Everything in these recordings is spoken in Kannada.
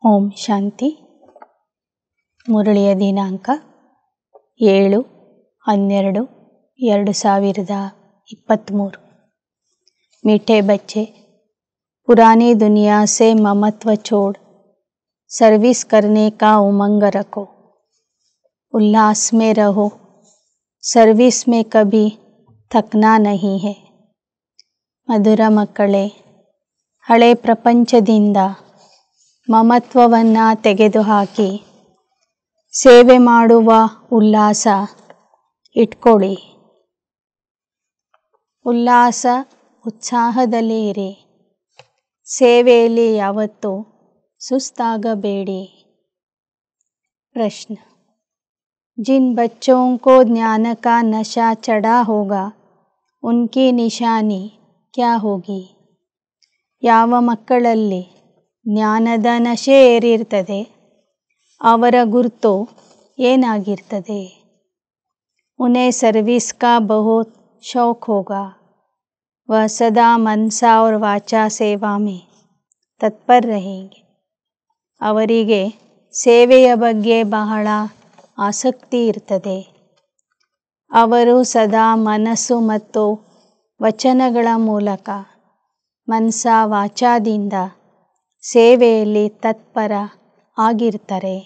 ಓಂ ಶಾಂತಿ. ಮುರಳಿಯ ದಿನಾಂಕ 7/12/2023. मीठे बच्चे, पुरानी दुनिया से ममत्व छोड़ सर्विस करने का उमंग रखो. उल्लास में रहो. सर्विस में कभी थकना नहीं है. ಮಧುರ ಮಕ್ಕಳೇ, ಹಳೆ ಪ್ರಪಂಚದಿಂದ ಮಮತ್ವವನ್ನು ತೆಗೆದುಹಾಕಿ ಸೇವೆ ಮಾಡುವ ಉಲ್ಲಾಸ ಇಟ್ಕೊಳ್ಳಿ. ಉತ್ಸಾಹದಲ್ಲಿ ಇರಿ. ಸೇವೆಯಲ್ಲಿ ಯಾವತ್ತೂ ಸುಸ್ತಾಗಬೇಡಿ. प्रश्न: जिन बच्चों को ज्ञान का नशा चढ़ा होगा उनकी निशानी क्या होगी? ಯಾವ ಮಕ್ಕಳಲ್ಲಿ ಜ್ಞಾನದ ನಶೆ ಏರಿರ್ತದೆ ಅವರ ಗುರುತು ಏನಾಗಿರ್ತದೆ? उन्हें सर्विस का बहुत शौक होगा. वह सदा मनसा और वाचा सेवा में तत्पर रहेंगे. ಅವರಿಗೆ ಸೇವೆಯ ಬಗ್ಗೆ ಬಹಳ ಆಸಕ್ತಿ ಇರ್ತದೆ. ಅವರು ಸದಾ ಮನಸ್ಸು ಮತ್ತು ವಚನಗಳ ಮೂಲಕ ಮನಸ ವಾಚಾದಿಂದ ಸೇವೆಯಲ್ಲಿ ತತ್ಪರ ಆಗಿರ್ತಾರೆ.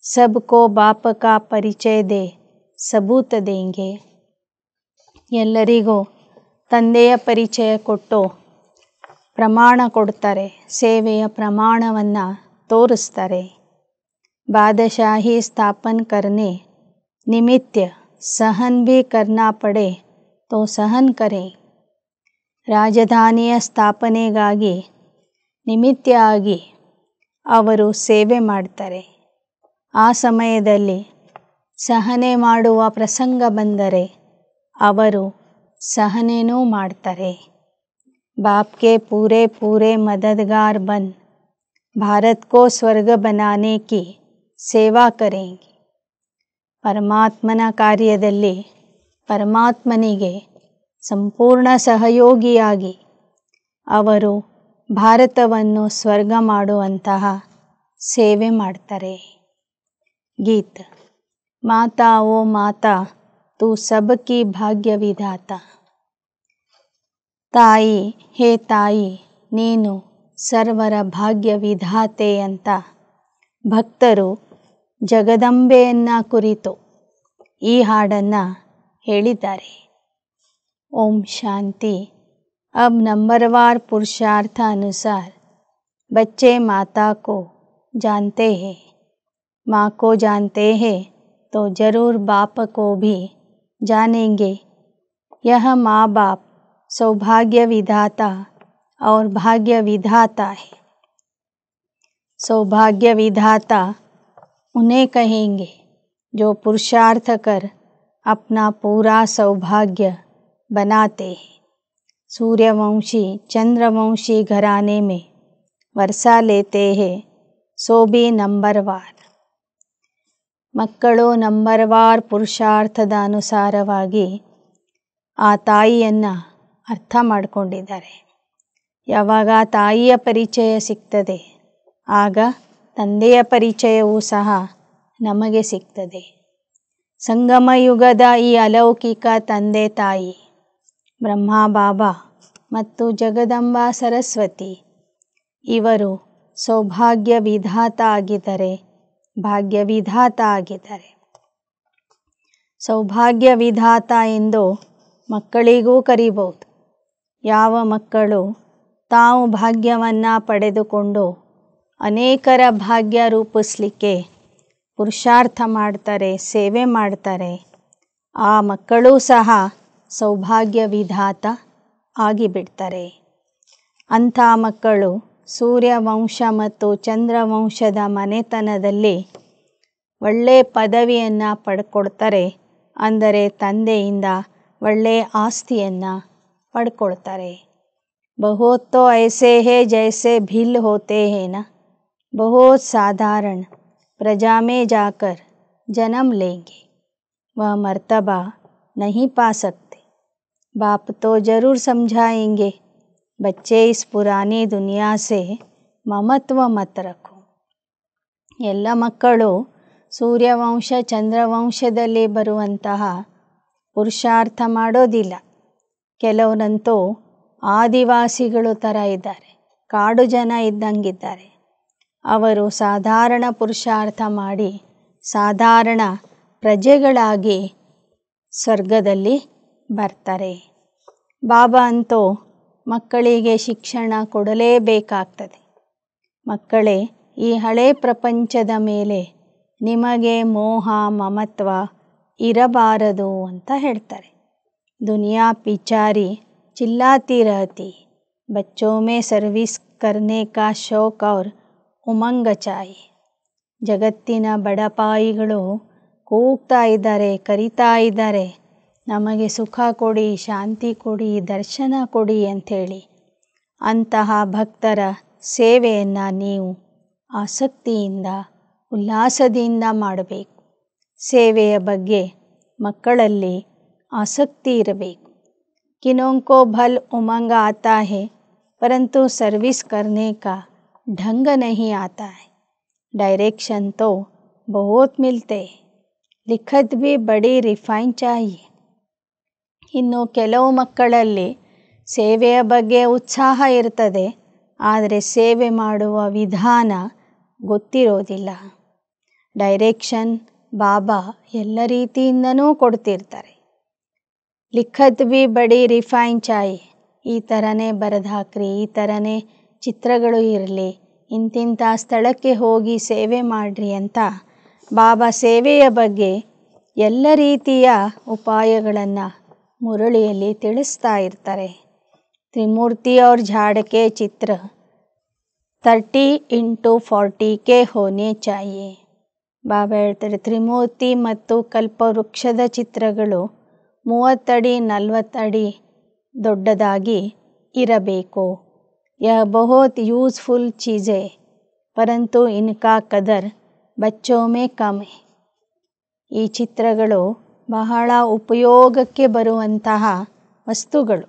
ಸಬ್ಕೋ ಬಾಪ ಕಾ ಪರಿಚಯ ದೇ ಸಬೂತ ದೇಂಗೆ. ಎಲ್ಲರಿಗೂ ತಂದೆಯ ಪರಿಚಯ ಕೊಟ್ಟು ಪ್ರಮಾಣ ಕೊಡ್ತಾರೆ, ಸೇವೆಯ ಪ್ರಮಾಣವನ್ನು ತೋರಿಸ್ತಾರೆ. ಬಾದಶಾಹಿ ಸ್ಥಾಪನ್ ಕರ್ನೆ ನಿಮಿತ್ತ ಸಹನ್ ಭಿ ಕರ್ನಾ ಪಡೆ ತೋ ಸಹನ್ ಕರೆ. ರಾಜಧಾನಿಯ ಸ್ಥಾಪನೆಗಾಗಿ ನಿಮಿತ್ತ ಆಗಿ ಅವರು ಸೇವೆ ಮಾಡ್ತಾರೆ. ಆ ಸಮಯದಲ್ಲಿ ಸಹನೆ ಮಾಡುವ ಪ್ರಸಂಗ ಬಂದರೆ ಅವರು ಸಹನೆನೂ ಮಾಡ್ತಾರೆ. ಬಾಪ್ ಕೆ ಪೂರೆ ಪೂರೆ ಮದದಗಾರ್ ಬನ್ ಭಾರತ್ ಕೋ ಸ್ವರ್ಗ ಬನಾನೆ ಕಿ ಸೇವಾ ಕರೆಂಗೆ. ಪರಮಾತ್ಮನ ಕಾರ್ಯದಲ್ಲಿ ಪರಮಾತ್ಮನಿಗೆ ಸಂಪೂರ್ಣ ಸಹಯೋಗಿಯಾಗಿ ಅವರು ಭಾರತವನ್ನು ಸ್ವರ್ಗ ಮಾಡುವಂತಹ ಸೇವೆ ಮಾಡ್ತಾರೆ. ಗೀತ್. ಮಾತಾ ಓ ಮಾತಾ ತು ಸಬಕಿ ಭಾಗ್ಯ ವಿಧಾತ. ತಾಯಿ, ಹೇ ತಾಯಿ, ನೀನು ಸರ್ವರ ಭಾಗ್ಯ ವಿಧಾತೆ ಅಂತ ಭಕ್ತರು ಜಗದಂಬೆಯನ್ನ ಕುರಿತು ಈ ಹಾಡನ್ನು ಹೇಳಿದ್ದಾರೆ. ओम शांति. अब नंबरवार पुरुषार्थ अनुसार बच्चे माता को जानते हैं. माँ को जानते हैं तो जरूर बाप को भी जानेंगे. यह माँ बाप सौभाग्य विधाता और भाग्य विधाता है. सौभाग्य विधाता उन्हें कहेंगे जो पुरुषार्थ कर अपना पूरा सौभाग्य बनाते हैं. सूर्यवंशी चंद्रवंशी घराने में वर्षा लेते हैं, सो भी नंबरवार. ಮಕ್ಕಳು ನಂಬರ್ವಾರ್ ಪುರುಷಾರ್ಥದ ಅನುಸಾರವಾಗಿ ಆ ತಾಯಿಯನ್ನು ಅರ್ಥ ಮಾಡಿಕೊಂಡಿದ್ದಾರೆ. ಯಾವಾಗ ತಾಯಿಯ ಪರಿಚಯ ಸಿಗ್ತದೆ ಆಗ ತಂದೆಯ ಪರಿಚಯವೂ ಸಹ ನಮಗೆ ಸಿಗ್ತದೆ. ಸಂಗಮ ಯುಗದ ಈ ಅಲೌಕಿಕ ತಂದೆ ತಾಯಿ ಬ್ರಹ್ಮ ಬಾಬಾ ಮತ್ತು ಜಗದಂಬಾ ಸರಸ್ವತಿ ಇವರು ಸೌಭಾಗ್ಯ ವಿಧಾತ ಆಗಿದ್ದಾರೆ, ಭಾಗ್ಯ ವಿಧಾತ ಆಗಿದ್ದಾರೆ. ಸೌಭಾಗ್ಯ ವಿಧಾತ ಎಂದು ಮಕ್ಕಳಿಗೂ ಕರೀಬಹುದು. ಯಾವ ಮಕ್ಕಳು ತಾವು ಭಾಗ್ಯವನ್ನು ಪಡೆದುಕೊಂಡು ಅನೇಕರ ಭಾಗ್ಯ ರೂಪಿಸಲಿಕ್ಕೆ ಪುರುಷಾರ್ಥ ಮಾಡ್ತಾರೆ, ಸೇವೆ ಮಾಡ್ತಾರೆ, ಆ ಮಕ್ಕಳೂ ಸಹ ಸೌಭಾಗ್ಯ ವಿಧಾತ ಆಗಿಬಿಡ್ತಾರೆ. ಅಂಥ ಮಕ್ಕಳು ಸೂರ್ಯವಂಶ ಮತ್ತು ಚಂದ್ರವಂಶದ ಮನೆತನದಲ್ಲಿ ಒಳ್ಳೆಯ ಪದವಿಯನ್ನು ಪಡ್ಕೊಳ್ತಾರೆ. ಅಂದರೆ ತಂದೆಯಿಂದ ಒಳ್ಳೆಯ ಆಸ್ತಿಯನ್ನು ಪಡ್ಕೊಳ್ತಾರೆ. ಬಹುತ್ ತೋ ಐಸೆ ಹೇ ಜೈಸೆ ಭಿಲ್ ಹೋತೆ ಹೇ ನ, ಬಹುತ್ ಸಾಧಾರಣ प्रजा में जाकर जन्म लेंगे, वह मर्तबा नहीं पा सकते. बाप तो ज़रूर समझाएंगे, बच्चे इस पुरानी दुनिया से ममत्व मत रखो. ಎಲ್ಲ ಮಕ್ಕಳು ಸೂರ್ಯವಂಶ ಚಂದ್ರವಂಶದಲ್ಲಿ ಬರುವಂತಹ ಪುರುಷಾರ್ಥ ಮಾಡೋದಿಲ್ಲ. ಕೆಲವರಂತೂ ಆದಿವಾಸಿಗಳು ಥರ ಇದ್ದಾರೆ, ಕಾಡು ಜನ ಇದ್ದಂಗಿದ್ದಾರೆ. ಅವರು ಸಾಧಾರಣ ಪುರುಷಾರ್ಥ ಮಾಡಿ ಸಾಧಾರಣ ಪ್ರಜೆಗಳಾಗಿ ಸ್ವರ್ಗದಲ್ಲಿ ಬರ್ತಾರೆ. ಬಾಬಾ ಅಂತೂ ಮಕ್ಕಳಿಗೆ ಶಿಕ್ಷಣ ಕೊಡಲೇಬೇಕಾಗ್ತದೆ. ಮಕ್ಕಳೇ, ಈ ಹಳೆ ಪ್ರಪಂಚದ ಮೇಲೆ ನಿಮಗೆ ಮೋಹ ಮಮತ್ವ ಇರಬಾರದು ಅಂತ ಹೇಳ್ತಾರೆ. ದುನಿಯಾ ಪಿಚಾರಿ ಚಿಲ್ಲಾತಿ ರಹತಿ, ಬಚ್ಚೋ ಮೇ ಸರ್ವಿಸ್ ಕರ್ನೆ ಕಾ ಶೌಕ್ ಔರ್ ಉಮಂಗ ಚಾಯಿ. ಜಗತ್ತಿನ ಬಡಪಾಯಿಗಳು ಕೂಗ್ತಾ ಇದ್ದಾರೆ, ಕರಿತಾ ಇದ್ದಾರೆ, ನಮಗೆ ಸುಖ ಕೊಡಿ, ಶಾಂತಿ ಕೊಡಿ, ದರ್ಶನ ಕೊಡಿ ಅಂಥೇಳಿ. ಅಂತಹ ಭಕ್ತರ ಸೇವೆಯನ್ನು ನೀವು ಆಸಕ್ತಿಯಿಂದ ಉಲ್ಲಾಸದಿಂದ ಮಾಡಬೇಕು. ಸೇವೆಯ ಬಗ್ಗೆ ಮಕ್ಕಳಲ್ಲಿ ಆಸಕ್ತಿ ಇರಬೇಕು. ಕಿನೋಂಕೋ ಭಲ್ ಉಮಂಗ ಆತಾ ಹೈ, ಪರಂತು ಸರ್ವಿಸ್ ಕರ್ನೆ ಕಾ ढंग नहीं आता है. डायरेक्शन तो बहुत मिलते, लिखत भी बड़ी रिफाइन चाहिए. ಇನ್ನು ಕೆಲವು ಮಕ್ಕಳಲ್ಲಿ ಸೇವೆಯ ಬಗ್ಗೆ ಉತ್ಸಾಹ ಇರ್ತದೆ, ಆದರೆ ಸೇವೆ ಮಾಡುವ ವಿಧಾನ ಗೊತ್ತಿರೋದಿಲ್ಲ. ಡೈರೆಕ್ಷನ್ ಬಾಬಾ ಎಲ್ಲ ರೀತಿಯಿಂದನೂ ಕೊಡ್ತಿರ್ತಾರೆ. ಲಿಖತ್ ಬಿ ಬಡಿ ರಿಫೈನ್ ಚಾಯಿ, ಈ ಥರನೇ ಬರೆದು ಹಾಕ್ರಿ, ಈ ಥರನೇ ಚಿತ್ರಗಳು ಇರಲಿ, ಇಂತಿಂಥ ಸ್ಥಳಕ್ಕೆ ಹೋಗಿ ಸೇವೆ ಮಾಡಿರಿ ಅಂತ ಬಾಬಾ ಸೇವೆಯ ಬಗ್ಗೆ ಎಲ್ಲ ರೀತಿಯ ಉಪಾಯಗಳನ್ನು ಮುರಳಿಯಲ್ಲಿ ತಿಳಿಸ್ತಾ ಇರ್ತಾರೆ. ತ್ರಿಮೂರ್ತಿ ಅವ್ರ ಝಾಡಕೆ ಚಿತ್ರ 30x40 ಕೆ ಹೋನೆ ಚಾಹಿಯೆ. ಬಾಬಾ ಹೇಳ್ತಾರೆ, ತ್ರಿಮೂರ್ತಿ ಮತ್ತು ಕಲ್ಪವೃಕ್ಷದ ಚಿತ್ರಗಳು 30 ಅಡಿ 40 ಅಡಿ ದೊಡ್ಡದಾಗಿ ಇರಬೇಕು. यह बहुत यूज़फुल चीज़ें, परंतु इनका कदर बच्चों में कम है. ಈ ಚಿತ್ರಗಳು ಬಹಳ ಉಪಯೋಗಕ್ಕೆ ಬರುವಂತಹ ವಸ್ತುಗಳು,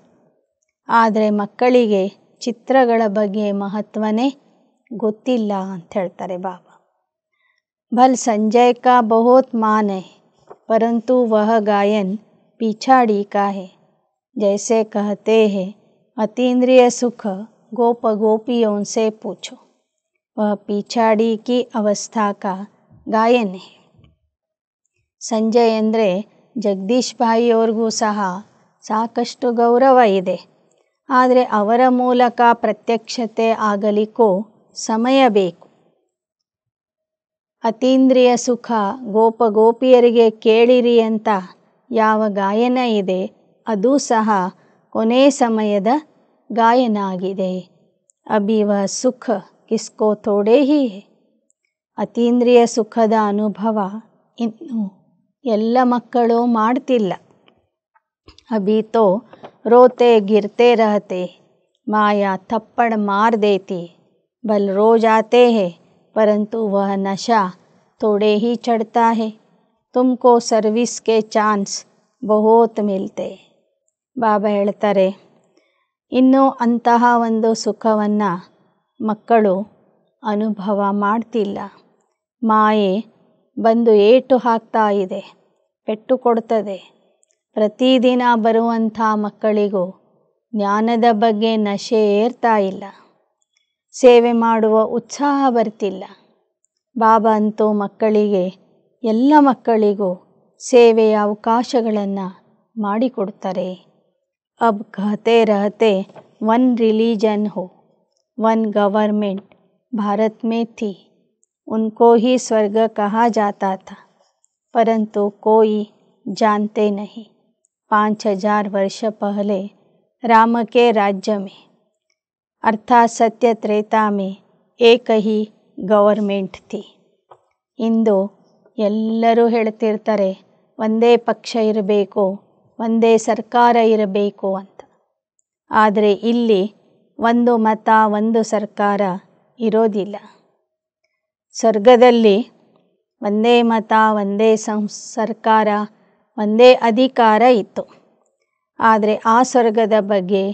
ಆದರೆ ಮಕ್ಕಳಿಗೆ ಚಿತ್ರಗಳ ಬಗ್ಗೆ ಮಹತ್ವನೇ ಗೊತ್ತಿಲ್ಲ ಅಂತ ಹೇಳ್ತಾರೆ ಬಾಬಾ. ಭಲ್ ಸಂಜಯ್ ಕಾ ಬಹುತ್ ಮಾನ್ ಹೈ, ಪರಂತು ವಹ ಗಾಯನ್ ಪಿಛಾಡಿ ಕಾ ಹೈ. ಜೈಸೆ ಕಹತೆ ಹೈ ಅತೀಂದ್ರಿಯ ಸುಖ गोप गोपियों से पूछो, वह पिछाड़ी की अवस्था का गायन है. ಸಂಜಯ್ ಅಂದರೆ ಜಗದೀಶ್ ಭಾಯಿ ಅವ್ರಿಗೂ ಸಹ ಸಾಕಷ್ಟು ಗೌರವ ಇದೆ, ಆದರೆ ಅವರ ಮೂಲಕ ಪ್ರತ್ಯಕ್ಷತೆ ಆಗಲಿಕ್ಕೂ ಸಮಯ ಬೇಕು. ಅತೀಂದ್ರಿಯ ಸುಖ ಗೋಪ ಗೋಪಿಯರಿಗೆ ಕೇಳಿರಿ ಅಂತ ಯಾವ ಗಾಯನ ಇದೆ, ಅದು ಸಹ ಕೊನೆ ಸಮಯದ ಗಾಯನ ಆಗಿದೆ. ಅಭಿ ವಹ ಸುಖ ಕಿಸ್ಕೋ ಥೋಡೆ ಹಿ ಹೈ. ಅತೀಂದ್ರಿಯ ಸುಖದ ಅನುಭವ ಇನ್ನು ಎಲ್ಲ ಮಕ್ಕಳು ಮಾಡ್ತಿಲ್ಲ. ಅಭಿ ತೋ ರೋತೆ ಗಿರ್ತೆ ರಹತೆ, ಮಾಯಾ ಥಪ್ಪಡ್ ಮಾರ್ ದೇತಿ. ಬಲ್ ರೋಜ್ ಆತೆ ಹೈ, ಪರಂತು ವಹ ನಶಾ ಥೋಡೆ ಹಿ ಚढ़ता है. ತುಮಕೋ ಸರ್ವಿಸ್ ಕೆ ಚಾನ್ಸ್ ಬಹುತ್ ಮಿಲ್ತೆ. ಬಾಬಾ ಹೇಳ್ತಾರೆ, ಇನ್ನೂ ಅಂತಹ ಒಂದು ಸುಖವನ್ನು ಮಕ್ಕಳು ಅನುಭವ ಮಾಡ್ತಿಲ್ಲ. ಮಾಯೆ ಬಂದು ಏಟು ಹಾಕ್ತಾ ಇದೆ, ಪೆಟ್ಟು ಕೊಡ್ತದೆ. ಪ್ರತಿದಿನ ಬರುವಂಥ ಮಕ್ಕಳಿಗೂ ಜ್ಞಾನದ ಬಗ್ಗೆ ನಶೆ ಏರ್ತಾ ಇಲ್ಲ, ಸೇವೆ ಮಾಡುವ ಉತ್ಸಾಹ ಬರ್ತಿಲ್ಲ. ಬಾಬಾ ಅಂತೂ ಮಕ್ಕಳಿಗೆ, ಎಲ್ಲ ಮಕ್ಕಳಿಗೂ ಸೇವೆಯ ಅವಕಾಶಗಳನ್ನು ಮಾಡಿಕೊಡ್ತಾರೆ. अब कहते रहते वन रिलीजन हो, वन गवर्नमेंट भारत में थी, उनको ही स्वर्ग कहा जाता था, परंतु कोई जानते नहीं. 5000 वर्ष पहले राम के राज्य में अर्थात सत्य त्रेता में एक ही गवर्नमेंट थी. ಇಂದು ಎಲ್ಲರೂ ಹೇಳ್ತಿರ್ತಾರೆ ಒಂದೇ ಪಕ್ಷ ಇರಬೇಕು, ಒಂದೇ ಸರ್ಕಾರ ಇರಬೇಕು ಅಂತ. ಆದರೆ ಇಲ್ಲಿ ಒಂದು ಮತ ಒಂದು ಸರ್ಕಾರ ಇರೋದಿಲ್ಲ. ಸ್ವರ್ಗದಲ್ಲಿ ಒಂದೇ ಮತ ಒಂದೇ ಸರ್ಕಾರ ಒಂದೇ ಅಧಿಕಾರ ಇತ್ತು. ಆದರೆ ಆ ಸ್ವರ್ಗದ ಬಗ್ಗೆ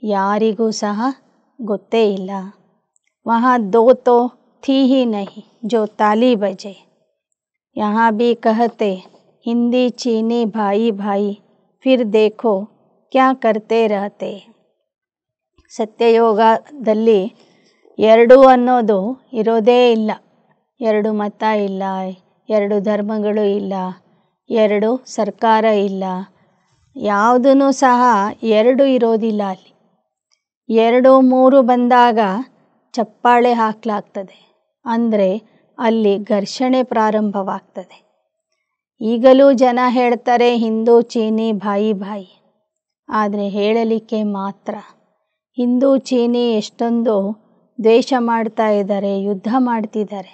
ಯಾರಿಗೂ ಸಹ ಗೊತ್ತೇ ಇಲ್ಲ. ವಹಾ ದೋ ತೋ थी ही नहीं जो ताली बजे। यहाँ भी कहते ಹಿಂದಿ ಚೀನಿ ಭಾಯಿ ಭಾಯಿ ಫಿರ್ ದೇಖೋ ಕ್ಯಾ ಕರ್ತೆ ರಹತೆ. ಸತ್ಯಯೋಗದಲ್ಲಿ ಎರಡು ಅನ್ನೋದು ಇರೋದೇ ಇಲ್ಲ. ಎರಡು ಮತ ಇಲ್ಲ, ಎರಡು ಧರ್ಮಗಳು ಇಲ್ಲ, ಎರಡು ಸರ್ಕಾರ ಇಲ್ಲ, ಯಾವುದೂ ಸಹ ಎರಡು ಇರೋದಿಲ್ಲ ಅಲ್ಲಿ. ಎರಡು ಮೂರು ಬಂದಾಗ ಚಪ್ಪಾಳೆ ಹಾಕಲಾಗ್ತದೆ, ಅಂದರೆ ಅಲ್ಲಿ ಘರ್ಷಣೆ ಪ್ರಾರಂಭವಾಗ್ತದೆ. ಈಗಲೂ ಜನ ಹೇಳ್ತಾರೆ ಹಿಂದೂ ಚೀನಿ ಭಾಯಿ ಭಾಯಿ, ಆದರೆ ಹೇಳಲಿಕ್ಕೆ ಮಾತ್ರ. ಹಿಂದೂ ಚೀನಿ ಎಷ್ಟೊಂದು ದ್ವೇಷ ಮಾಡ್ತಾ ಇದ್ದಾರೆ, ಯುದ್ಧ ಮಾಡ್ತಿದ್ದಾರೆ.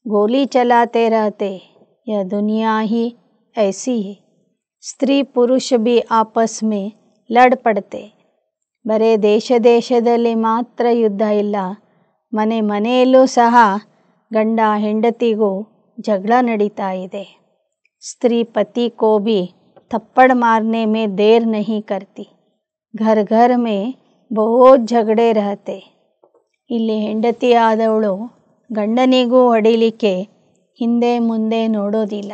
ಗೋಲಿ ಚಲಾತೆ ರಹತೆ ಯ ದುನಿಯಾ ಹಿ ಐಸಿ ಹೈ. ಸ್ತ್ರೀ ಪುರುಷ ಬಿ ಆಪಸ್ ಮೇ ಲಡ್ ಪಡ್ತೆ. ಬರೇ ದೇಶದಲ್ಲಿ ಮಾತ್ರ ಯುದ್ಧ ಇಲ್ಲ, ಮನೆಯಲ್ಲೂ ಸಹ ಗಂಡ ಹೆಂಡತಿಗೂ ಜಗಳ ನಡೀತಾ ಇದೆ. स्त्री पति को भी थप्पड़ मारने में देर नहीं करती. घर में बहुत झगड़े रहते. ಇಲ್ಲಿ ಹೆಂಡತಿಯಾದವಳು ಗಂಡನಿಗೂ ಹೊಡಿಲಿಕ್ಕೆ ಹಿಂದೆ ಮುಂದೆ ನೋಡೋದಿಲ್ಲ.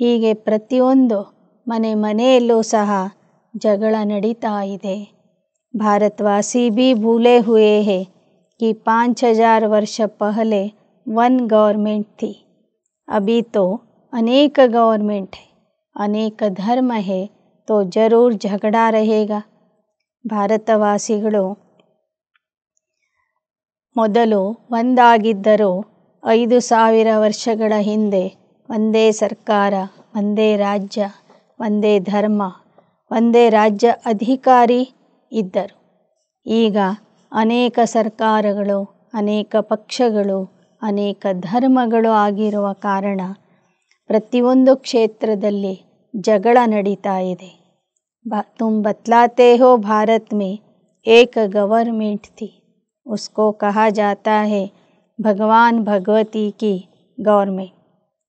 ಹೀಗೆ ಪ್ರತಿಯೊಂದು ಮನೆಯಲ್ಲೂ ಸಹ ಜಗಳ ನಡೀತಾ ಇದೆ. भारतवासी भी भूले हुए हैं कि 5000 वर्ष पहले वन गवर्नमेंट थी. अभी तो अनेक गवर्नमेंट है, अनेक धर्म है, तो जरूर झगड़ा रहेगा. ಭಾರತವಾಸಿಗಳು ಮೊದಲು ಒಂದಾಗಿದ್ದರೂ 5000 ವರ್ಷಗಳ ಹಿಂದೆ ಒಂದೇ ಸರ್ಕಾರ, ಒಂದೇ ರಾಜ್ಯ, ಒಂದೇ ಧರ್ಮ, ಒಂದೇ ರಾಜ್ಯ ಅಧಿಕಾರಿ ಇದ್ದರು. ಈಗ ಅನೇಕ ಸರ್ಕಾರಗಳು, ಅನೇಕ ಪಕ್ಷಗಳು, ಅನೇಕ ಧರ್ಮಗಳು ಆಗಿರುವ ಕಾರಣ ಪ್ರತಿಯೊಂದು ಕ್ಷೇತ್ರದಲ್ಲಿ ಜಗಳ ನಡೀತಾ ಇದೆ. तुम बतलाते हो भारत में एक गवर्नमेंट थी, उसको कहा जाता है भगवान भगवती की गवर्नमेंट.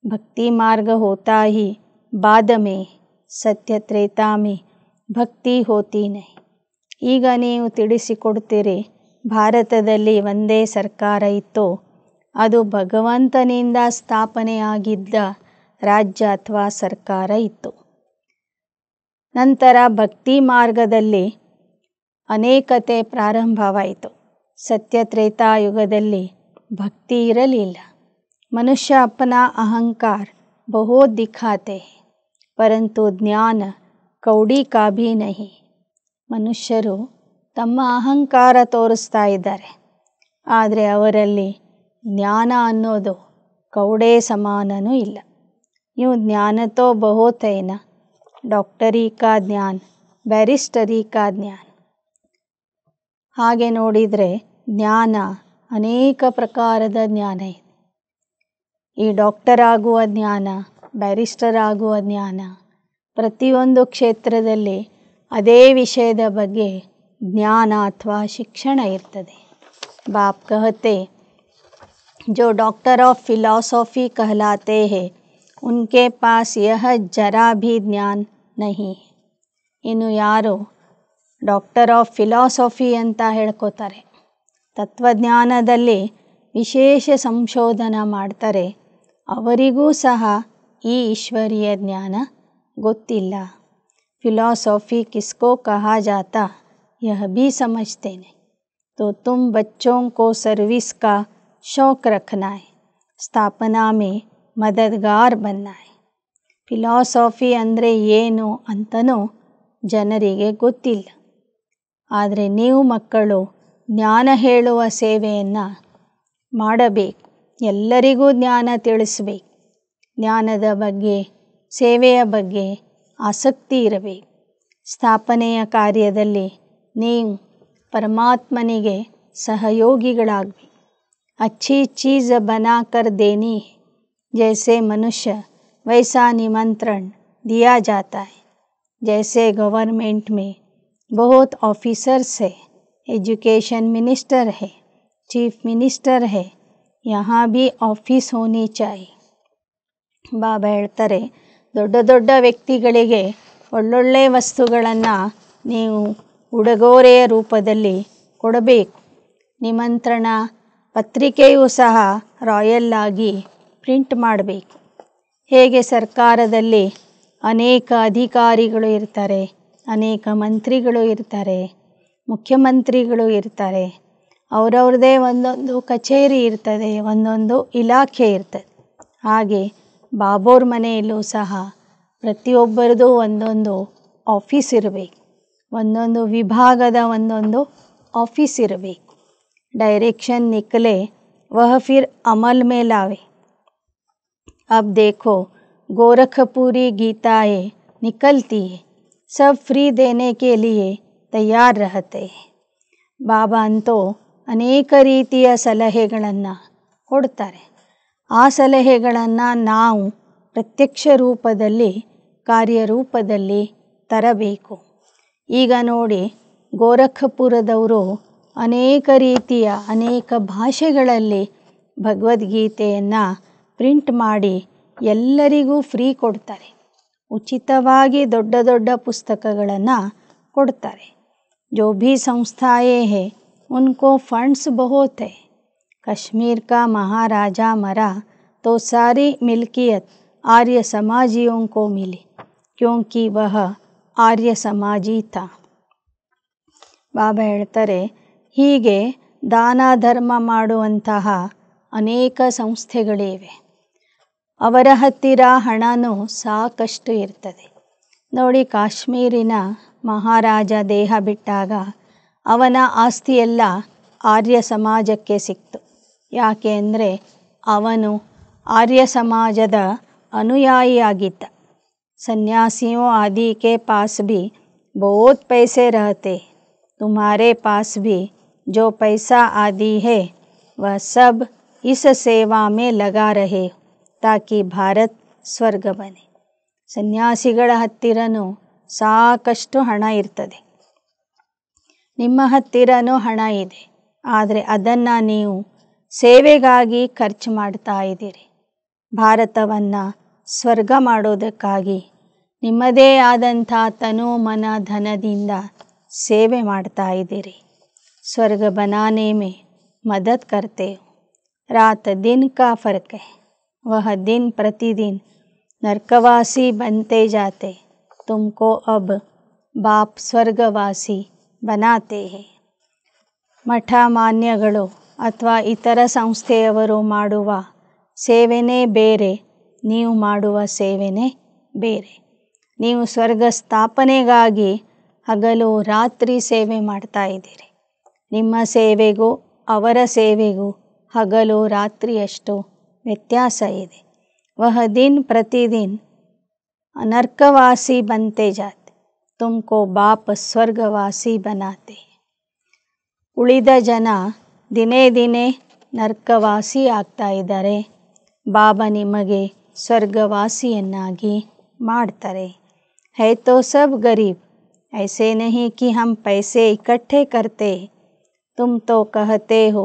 भक्ति मार्ग होता ही बाद में, सत्य त्रेता में भक्ति होती नहीं. ಈಗ ನೀವು ತಿಳಿಸಿಕೊಡ್ತೀರಿ ಭಾರತದಲ್ಲಿ ಒಂದೇ ಸರ್ಕಾರ ಇತ್ತು, ಅದು ಭಗವಂತನಿಂದ ಸ್ಥಾಪನೆಯಾಗಿದ್ದ ರಾಜ್ಯ ಅಥವಾ ಸರ್ಕಾರ ಇತ್ತು. ನಂತರ ಭಕ್ತಿ ಮಾರ್ಗದಲ್ಲಿ ಅನೇಕತೆ ಪ್ರಾರಂಭವಾಯಿತು. ಸತ್ಯ ತ್ರೇತಾಯುಗದಲ್ಲಿ ಭಕ್ತಿ ಇರಲಿಲ್ಲ. ಮನುಷ್ಯ अपना अहंकार बहुत दिखाते हैं, परंतु ज्ञान कौड़ी का भी नहीं. ಮನುಷ್ಯರು ತಮ್ಮ ಅಹಂಕಾರ ತೋರಿಸ್ತಾ ಇದ್ದಾರೆ, ಆದರೆ ಅವರಲ್ಲಿ ಜ್ಞಾನ ಅನ್ನೋದು ಕೌಡೆ ಸಮಾನನೂ ಇಲ್ಲ. यूँ ज्ञान तो बहुत है ना, ಡಾಕ್ಟರಿ ಕಾ ಜ್ಞಾನ, ಬ್ಯಾರಿಸ್ಟರಿ ಕಾ ಜ್ಞಾನ. ಹಾಗೆ ನೋಡಿದರೆ ಜ್ಞಾನ ಅನೇಕ ಪ್ರಕಾರದ ಜ್ಞಾನ ಇದೆ. ಈ ಡಾಕ್ಟರ್ ಆಗುವ ಜ್ಞಾನ, ಬ್ಯಾರಿಸ್ಟರ್ ಆಗುವ ಜ್ಞಾನ, ಪ್ರತಿಯೊಂದು ಕ್ಷೇತ್ರದಲ್ಲಿ ಅದೇ ವಿಷಯದ ಬಗ್ಗೆ ಜ್ಞಾನ ಅಥವಾ ಶಿಕ್ಷಣ ಇರ್ತದೆ. बाप कहते जो डॉक्टर ऑफ फिलॉसफी कहलाते हैं उनके पास यह जरा भी ज्ञान नहीं. ಇನ್ನು ಯಾರು ಡಾಕ್ಟರ್ ಆಫ್ ಫಿಲಾಸಫಿ ಅಂತ ಹೇಳ್ಕೋತಾರೆ, ತತ್ವಜ್ಞಾನದಲ್ಲಿ ವಿಶೇಷ ಸಂಶೋಧನೆ ಮಾಡ್ತಾರೆ, ಅವರಿಗೂ ಸಹ ಈ ಈಶ್ವರೀಯ ಜ್ಞಾನ ಗೊತ್ತಿಲ್ಲ. फिलॉसफी किसको कहा जाता यह भी समझते नहीं. तो तुम बच्चों को सर्विस का शौक रखना है, स्थापना में मददगार बनना है. ಫಿಲಾಸಫಿ ಅಂದರೆ ಏನು ಅಂತನೂ ಜನರಿಗೆ ಗೊತ್ತಿಲ್ಲ. ಆದರೆ ನೀವು ಮಕ್ಕಳು ಜ್ಞಾನ ಹೇಳುವ ಸೇವೆಯನ್ನು ಮಾಡಬೇಕು, ಎಲ್ಲರಿಗೂ ಜ್ಞಾನ ತಿಳಿಸಬೇಕು. ಜ್ಞಾನದ ಬಗ್ಗೆ, ಸೇವೆಯ ಬಗ್ಗೆ ಆಸಕ್ತಿ ಇರಬೇಕು. ಸ್ಥಾಪನೆಯ ಕಾರ್ಯದಲ್ಲಿ ನೀವು ಪರಮಾತ್ಮನಿಗೆ ಸಹಯೋಗಿಗಳಾಗಬೇಕು. अच्छी चीज़ बनाकर देनी है, जैसे मनुष्य वैसा निमंत्रण दिया जाता है. जैसे गवर्नमेंट में बहुत ऑफिसर्स है, एजुकेशन मिनिस्टर है, चीफ मिनिस्टर है, यहाँ भी ऑफिस होनी चाहिए. ಬಾಬಾ ಹೇಳ್ತಾರೆ, ದೊಡ್ಡ ದೊಡ್ಡ ವ್ಯಕ್ತಿಗಳಿಗೆ ಒಳ್ಳೊಳ್ಳೆ ವಸ್ತುಗಳನ್ನು ನೀವು ಉಡುಗೊರೆಯ ರೂಪದಲ್ಲಿ ಕೊಡಬೇಕು. ನಿಮಂತ್ರಣ ಪತ್ರಿಕೆಯೂ ಸಹ ರಾಯಲ್ ಆಗಿ ಪ್ರಿಂಟ್ ಮಾಡಬೇಕು. ಹೇಗೆ ಸರ್ಕಾರದಲ್ಲಿ ಅನೇಕ ಅಧಿಕಾರಿಗಳು ಇರ್ತಾರೆ, ಅನೇಕ ಮಂತ್ರಿಗಳು ಇರ್ತಾರೆ, ಮುಖ್ಯಮಂತ್ರಿಗಳು ಇರ್ತಾರೆ, ಅವರವ್ರದ್ದೇ ಒಂದೊಂದು ಕಚೇರಿ ಇರ್ತದೆ, ಒಂದೊಂದು ಇಲಾಖೆ ಇರ್ತದೆ. ಹಾಗೆ ಬಾಬೋರ್ ಮನೆಯಲ್ಲೂ ಸಹ ಪ್ರತಿಯೊಬ್ಬರದು ಒಂದೊಂದು ಆಫೀಸ್ ಇರಬೇಕು, ಒಂದೊಂದು ವಿಭಾಗದ ಒಂದೊಂದು ಆಫೀಸ್ ಇರಬೇಕು. डायरेक्शन निकले वह फिर अमल में लावे. अब देखो गोरखपुरी गीताएं निकलती है, सब फ्री देने के लिए तैयार रहते हैं. ಬಾಬಾ ಅಂತೂ ಅನೇಕ ರೀತಿಯ ಸಲಹೆಗಳನ್ನು ಕೊಡ್ತಾರೆ. ಆ ಸಲಹೆಗಳನ್ನು ನಾವು ಪ್ರತ್ಯಕ್ಷ ರೂಪದಲ್ಲಿ ಕಾರ್ಯರೂಪದಲ್ಲಿ ತರಬೇಕು. ಈಗ ನೋಡಿ, ಗೋರಖಪುರದವರು ಅನೇಕ ರೀತಿಯ ಅನೇಕ ಭಾಷೆಗಳಲ್ಲಿ ಭಗವದ್ಗೀತೆಯನ್ನು ಪ್ರಿಂಟ್ ಮಾಡಿ ಎಲ್ಲರಿಗೂ ಫ್ರೀ ಕೊಡ್ತಾರೆ. ಉಚಿತವಾಗಿ ದೊಡ್ಡ ದೊಡ್ಡ ಪುಸ್ತಕಗಳನ್ನು ಕೊಡ್ತಾರೆ. जो भी संस्थाएं हैं उनको फंड्स बहुत है. कश्मीर का महाराजा मरा तो सारी मिल्कियत आर्य समाजियों को मिली क्योंकि वह आर्य समाजी था. ಬಾಬಾ ಹೇಳ್ತಾರೆ, ಹೀಗೆ ದಾನ ಧರ್ಮ ಮಾಡುವಂತಹ ಅನೇಕ ಸಂಸ್ಥೆಗಳಿವೆ. ಅವರ ಹತ್ತಿರ ಹಣನೂ ಸಾಕಷ್ಟು ಇರ್ತದೆ. ನೋಡಿ, ಕಾಶ್ಮೀರಿನ ಮಹಾರಾಜ ದೇಹ ಬಿಟ್ಟಾಗ ಅವನ ಆಸ್ತಿಯೆಲ್ಲ ಆರ್ಯ ಸಮಾಜಕ್ಕೆ ಸಿಕ್ತು. ಯಾಕೆ ಅಂದರೆ ಅವನು ಆರ್ಯ ಸಮಾಜದ ಅನುಯಾಯಿಯಾಗಿದ್ದ. ಸನ್ಯಾಸಿयों आदि के पास भी बहुत पैसे रहते, तुम्हारे पास भी जो पैसा आदि है वह सब इस सेवा में लगा रहे ताकि भारत ಸ್ವರ್ಗ ಬನೆ. ಸನ್ಯಾಸಿಗಳ ಹತ್ತಿರನೂ ಸಾಕಷ್ಟು ಹಣ ಇರ್ತದೆ, ನಿಮ್ಮ ಹತ್ತಿರನೂ ಹಣ ಇದೆ. ಆದರೆ ಅದನ್ನು ನೀವು ಸೇವೆಗಾಗಿ ಖರ್ಚು ಮಾಡ್ತಾ ಇದ್ದೀರಿ. ಭಾರತವನ್ನು ಸ್ವರ್ಗ ಮಾಡೋದಕ್ಕಾಗಿ ನಿಮ್ಮದೇ ಆದಂಥ ತನು ಮನ ಧನದಿಂದ ಸೇವೆ ಮಾಡ್ತಾ ಇದ್ದೀರಿ. ಸ್ವರ್ಗ ಬನಾನೆ ಮೇ ಮದದ್ ಕರ್ತೆ ಹೋ. ರಾತ್ ದಿನ್ ಕಾ ಫರ್ಕ್ ಹೈ, ವಹ ದಿನ್ ಪ್ರತಿದಿನ್ ನರ್ಕವಾಸಿ बनते जाते, तुमको अब बाप ಸ್ವರ್ಗವಾಸಿ बनाते हैं. ಮಠ ಮಾನ್ಯಗಳು ಅಥವಾ ಇತರ ಸಂಸ್ಥೆಯವರು ಮಾಡುವ ಸೇವೆನೇ ಬೇರೆ, ನೀವು ಮಾಡುವ ಸೇವೆನೇ ಬೇರೆ. ನೀವು ಸ್ವರ್ಗ ಸ್ಥಾಪನೆಗಾಗಿ ಹಗಲು ರಾತ್ರಿ ಸೇವೆ ಮಾಡ್ತಾ ಇದ್ದೀರಿ. ನಿಮ್ಮ ಸೇವೆಗೂ ಅವರ ಸೇವೆಗೂ ಹಗಲು ರಾತ್ರಿಯಷ್ಟು ವ್ಯತ್ಯಾಸ ಇದೆ. ವಹ ದಿನ್ ಪ್ರತಿದಿನ್ ನರ್ಕವಾಸಿ बनते जाते, ತುಮಕೋ ಬಾಪ್ ಸ್ವರ್ಗವಾಸಿ ಬನಾತೆ. ಉಳಿದ ಜನ ದಿನೇ ದಿನೇ ನರ್ಕವಾಸಿ ಆಗ್ತಾ ಇದ್ದಾರೆ. ಬಾಬಾ ನಿಮಗೆ ಸ್ವರ್ಗವಾಸಿಯನ್ನಾಗಿ ಮಾಡ್ತಾರೆ. है तो सब गरीब, ऐसे नहीं कि हम पैसे इकट्ठे करते. तुम तो कहते हो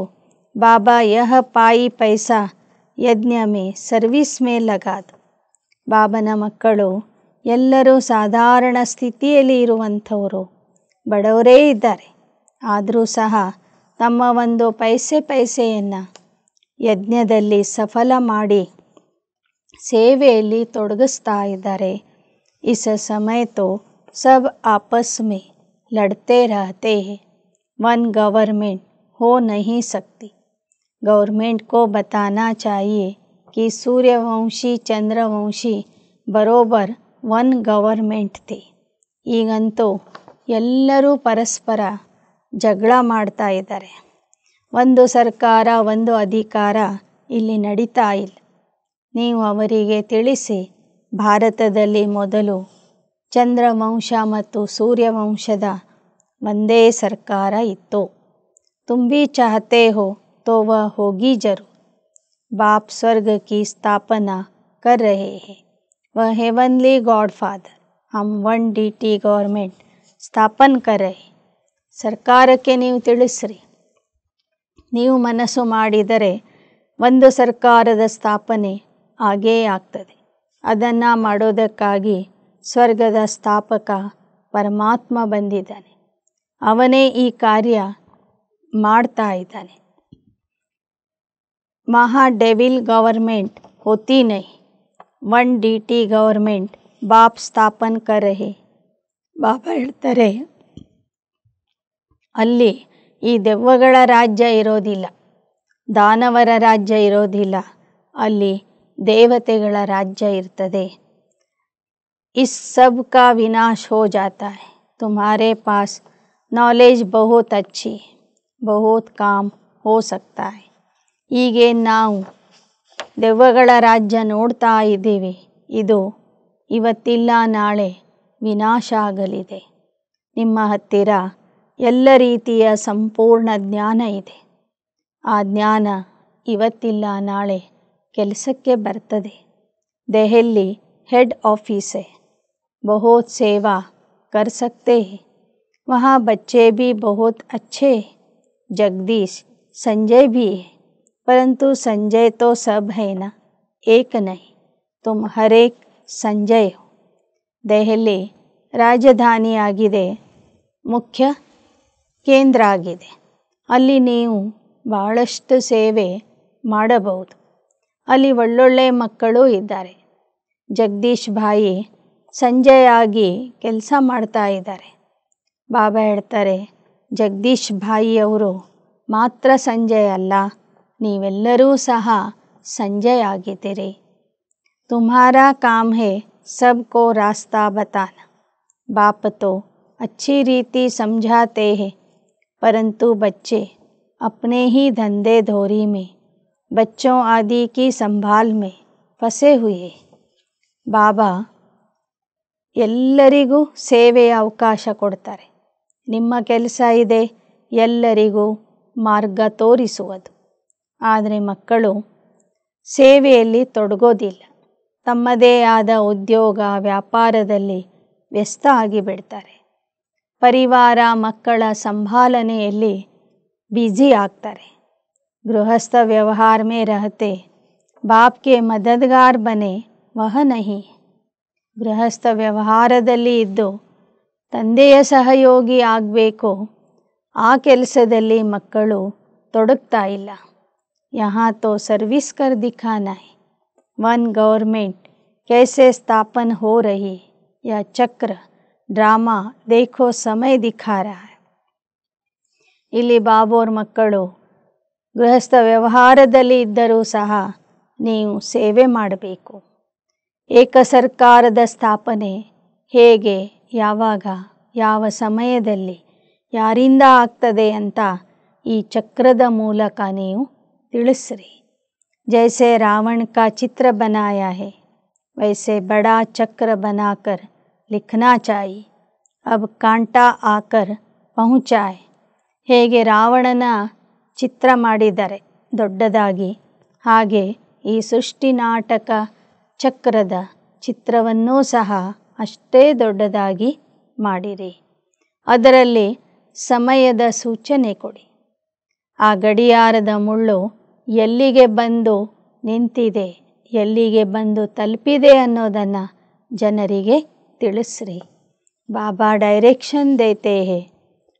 बाबा यह पाई पैसा ಯಜ್ಞ ಮೇ ಸರ್ವಿಸ್ ಮೇ ಲಗಾ ದೋ. ಬಾಬನ ಮಕ್ಕಳು ಎಲ್ಲರೂ ಸಾಧಾರಣ ಸ್ಥಿತಿಯಲ್ಲಿ ಇರುವಂಥವರು, ಬಡವರೇ ಇದ್ದಾರೆ. ಆದರೂ ಸಹ ತಮ್ಮ ಒಂದು ಪೈಸೆಯನ್ನು ಯಜ್ಞದಲ್ಲಿ ಸಫಲ ಮಾಡಿ ಸೇವೆಯಲ್ಲಿ ತೊಡಗಿಸ್ತಾ ಇದ್ದಾರೆ. इस समय तो सब आपस में लड़ते रहते हैं. वन गवर्नमेंट हो नहीं सकती. गवर्नमेंट को बताना चाहिए कि सूर्यवंशी चंद्रवंशी बरोबर वन गवर्नमेंट थे. ಈಗಂತೂ ಎಲ್ಲರೂ ಪರಸ್ಪರ ಜಗಳ ಮಾಡ್ತಾ ಇದ್ದಾರೆ. ಒಂದು ಸರ್ಕಾರ ಒಂದು ಅಧಿಕಾರ ಇಲ್ಲಿ ನಡೀತಾ ಇಲ್ಲ. ನೀವು ಅವರಿಗೆ ತಿಳಿಸಿ, ಭಾರತದಲ್ಲಿ ಮೊದಲು ಚಂದ್ರವಂಶ ಮತ್ತು ಸೂರ್ಯವಂಶದ ಒಂದೇ ಸರ್ಕಾರ ಇತ್ತು. तुम भी चाहते हो तो वह होगी जरूर. बाप स्वर्ग की स्थापना कर रहे हैं. वह हेवनली गॉड फादर, हम वन dt गवर्नमेंट ಸ್ಥಾಪನ್ ಕರೆ. ಸರ್ಕಾರಕ್ಕೆ ನೀವು ತಿಳಿಸ್ರಿ, ನೀವು ಮನಸ್ಸು ಮಾಡಿದರೆ ಒಂದು ಸರ್ಕಾರದ ಸ್ಥಾಪನೆ ಆಗೇ ಆಗ್ತದೆ. ಅದನ್ನು ಮಾಡೋದಕ್ಕಾಗಿ ಸ್ವರ್ಗದ ಸ್ಥಾಪಕ ಪರಮಾತ್ಮ ಬಂದಿದ್ದಾನೆ. ಅವನೇ ಈ ಕಾರ್ಯ ಮಾಡ್ತಾ ಇದ್ದಾನೆ. वहाँ डेविल गवर्नमेंट होती नहीं, 1 DT गवर्नमेंट बाप ಸ್ಥಾಪನ್ कर रहे. ಬಾಬಾ ಹೇಳ್ತಾರೆ, ಅಲ್ಲಿ ಈ ದೆವ್ವಗಳ ರಾಜ್ಯ ಇರೋದಿಲ್ಲ, ದಾನವರ ರಾಜ್ಯ ಇರೋದಿಲ್ಲ, ಅಲ್ಲಿ ದೇವತೆಗಳ ರಾಜ್ಯ ಇರ್ತದೆ. इस सब का विनाश हो जाता है. तुम्हारे पास नॉलेज बहुत अच्छी, बहुत काम हो सकता है. ಹೀಗೆ ನಾವು ದೆವ್ವಗಳ ರಾಜ್ಯ ನೋಡ್ತಾ ಇದ್ದೀವಿ. ಇದು ಇವತ್ತಿಲ್ಲ ನಾಳೆ ವಿನಾಶ ಆಗಲಿದೆ. ನಿಮ್ಮ ಹತ್ತಿರ ಎಲ್ಲ ರೀತಿಯ ಸಂಪೂರ್ಣ ಜ್ಞಾನ ಇದೆ. ಆ ಜ್ಞಾನ ಇವತ್ತಿಲ್ಲ ನಾಳೆ ಕೆಲಸಕ್ಕೆ ಬರ್ತದೆ. ದೆಹಲಿ हेड ऑफिस है, बहुत सेवा कर सकते हैं. वहाँ बच्चे भी बहुत अच्छे, जगदीश संजय भी है, परंतु संजय तो सब है ना, एक नहीं. तुम हर एक संजय हो. ದೆಹಲಿ ರಾಜಧಾನಿ ಆಗಿದೆ, ಮುಖ್ಯ ಕೇಂದ್ರ ಆಗಿದೆ. ಅಲ್ಲಿ ನೀವು ಬಹಳಷ್ಟು ಸೇವೆ ಮಾಡಬಹುದು. ಅಲ್ಲಿ ಒಳ್ಳೊಳ್ಳೆ ಮಕ್ಕಳು ಇದ್ದಾರೆ. ಜಗದೀಶ್ ಭಾಯಿ ಸಂಜಯ್ ಆಗಿ ಕೆಲಸ ಮಾಡ್ತಾ ಇದ್ದಾರೆ. ಬಾಬಾ ಹೇಳ್ತಾರೆ, ಜಗದೀಶ್ ಭಾಯಿ ಅವರು ಮಾತ್ರ ಸಂಜಯ್ ಅಲ್ಲ, ನೀವೆಲ್ಲರೂ ಸಹ ಸಂಜಯ್ ಆಗಿದ್ದೀರಿ. तुम्हारा काम है सबको रास्ता बताना. बाप तो अच्छी रीति समझाते हैं, परंतु बच्चे अपने ही धंधे धोरी में, बच्चों आदि की संभाल में फंसे हुए. ಬಾಬಾ ಎಲ್ಲರಿಗೂ ಸೇವೆಯ ಅವಕಾಶ ಕೊಡ್ತಾರೆ. ನಿಮ್ಮ ಕೆಲಸ ಇದೆ ಎಲ್ಲರಿಗೂ ಮಾರ್ಗ ತೋರಿಸುವುದು. ಆದರೆ ಮಕ್ಕಳು ಸೇವೆಯಲ್ಲಿ ತೊಡಗೋದಿಲ್ಲ. ತಮ್ಮದೇ ಆದ ಉದ್ಯೋಗ ವ್ಯಾಪಾರದಲ್ಲಿ ವ್ಯಸ್ತ ಆಗಿಬಿಡ್ತಾರೆ. ಪರಿವಾರ ಮಕ್ಕಳ ಸಂಭಾಲನೆಯಲ್ಲಿ ಬ್ಯುಸಿ ಆಗ್ತಾರೆ. ಗೃಹಸ್ಥ ವ್ಯವಹಾರ में रहते बाप के मददगार बने वह नहीं. ಗೃಹಸ್ಥ ವ್ಯವಹಾರದಲ್ಲಿ ಇದ್ದು ತಂದೆಯ ಸಹಯೋಗಿ ಆಗಬೇಕು, ಆ ಕೆಲಸದಲ್ಲಿ ಮಕ್ಕಳು ತೊಡಗ್ತಾ ಇಲ್ಲ. यहाँ तो सर्विस कर दिखाना है. 1 गवर्नमेंट कैसे स्थापन हो रही, यह चक्र ड्रामा देखो समय दिखा रहा है. ಇಲ್ಲಿ ಬಾಬೋರ್ ಮಕ್ಕಳು ಗೃಹಸ್ಥ ವ್ಯವಹಾರದಲ್ಲಿ ಇದ್ದರೂ ಸಹ ನೀವು ಸೇವೆ ಮಾಡಬೇಕು. ಏಕ ಸರ್ಕಾರದ ಸ್ಥಾಪನೆ ಹೇಗೆ, ಯಾವಾಗ, ಯಾವ ಸಮಯದಲ್ಲಿ, ಯಾರಿಂದ ಆಗ್ತದೆ ಅಂತ ಈ ಚಕ್ರದ ಮೂಲಕ ನೀವು ತಿಳಿಸ್ರಿ. जैसे रावण का चित्र बनाया है, वैसे बड़ा चक्र बनाकर लिखना चाहिए. अब कांटा आकर पहुँचा है. ಹೇಗೆ ರಾವಣನ ಚಿತ್ರ ಮಾಡಿದ್ದಾರೆ ದೊಡ್ಡದಾಗಿ, ಹಾಗೆ ಈ ಸೃಷ್ಟಿ ನಾಟಕ ಚಕ್ರದ ಚಿತ್ರವನ್ನೂ ಸಹ ಅಷ್ಟೇ ದೊಡ್ಡದಾಗಿ ಮಾಡಿರಿ. ಅದರಲ್ಲಿ ಸಮಯದ ಸೂಚನೆ ಕೊಡಿ. ಆ ಗಡಿಯಾರದ ಮುಳ್ಳು ಎಲ್ಲಿಗೆ ಬಂದು ನಿಂತಿದೆ, ಎಲ್ಲಿಗೆ ಬಂದು ತಲುಪಿದೆ ಅನ್ನೋದನ್ನು ಜನರಿಗೆ ತಿಳಿಸ್ರಿ. ಬಾಬಾ ಡೈರೆಕ್ಷನ್ ದೇತೆ ಹೇ.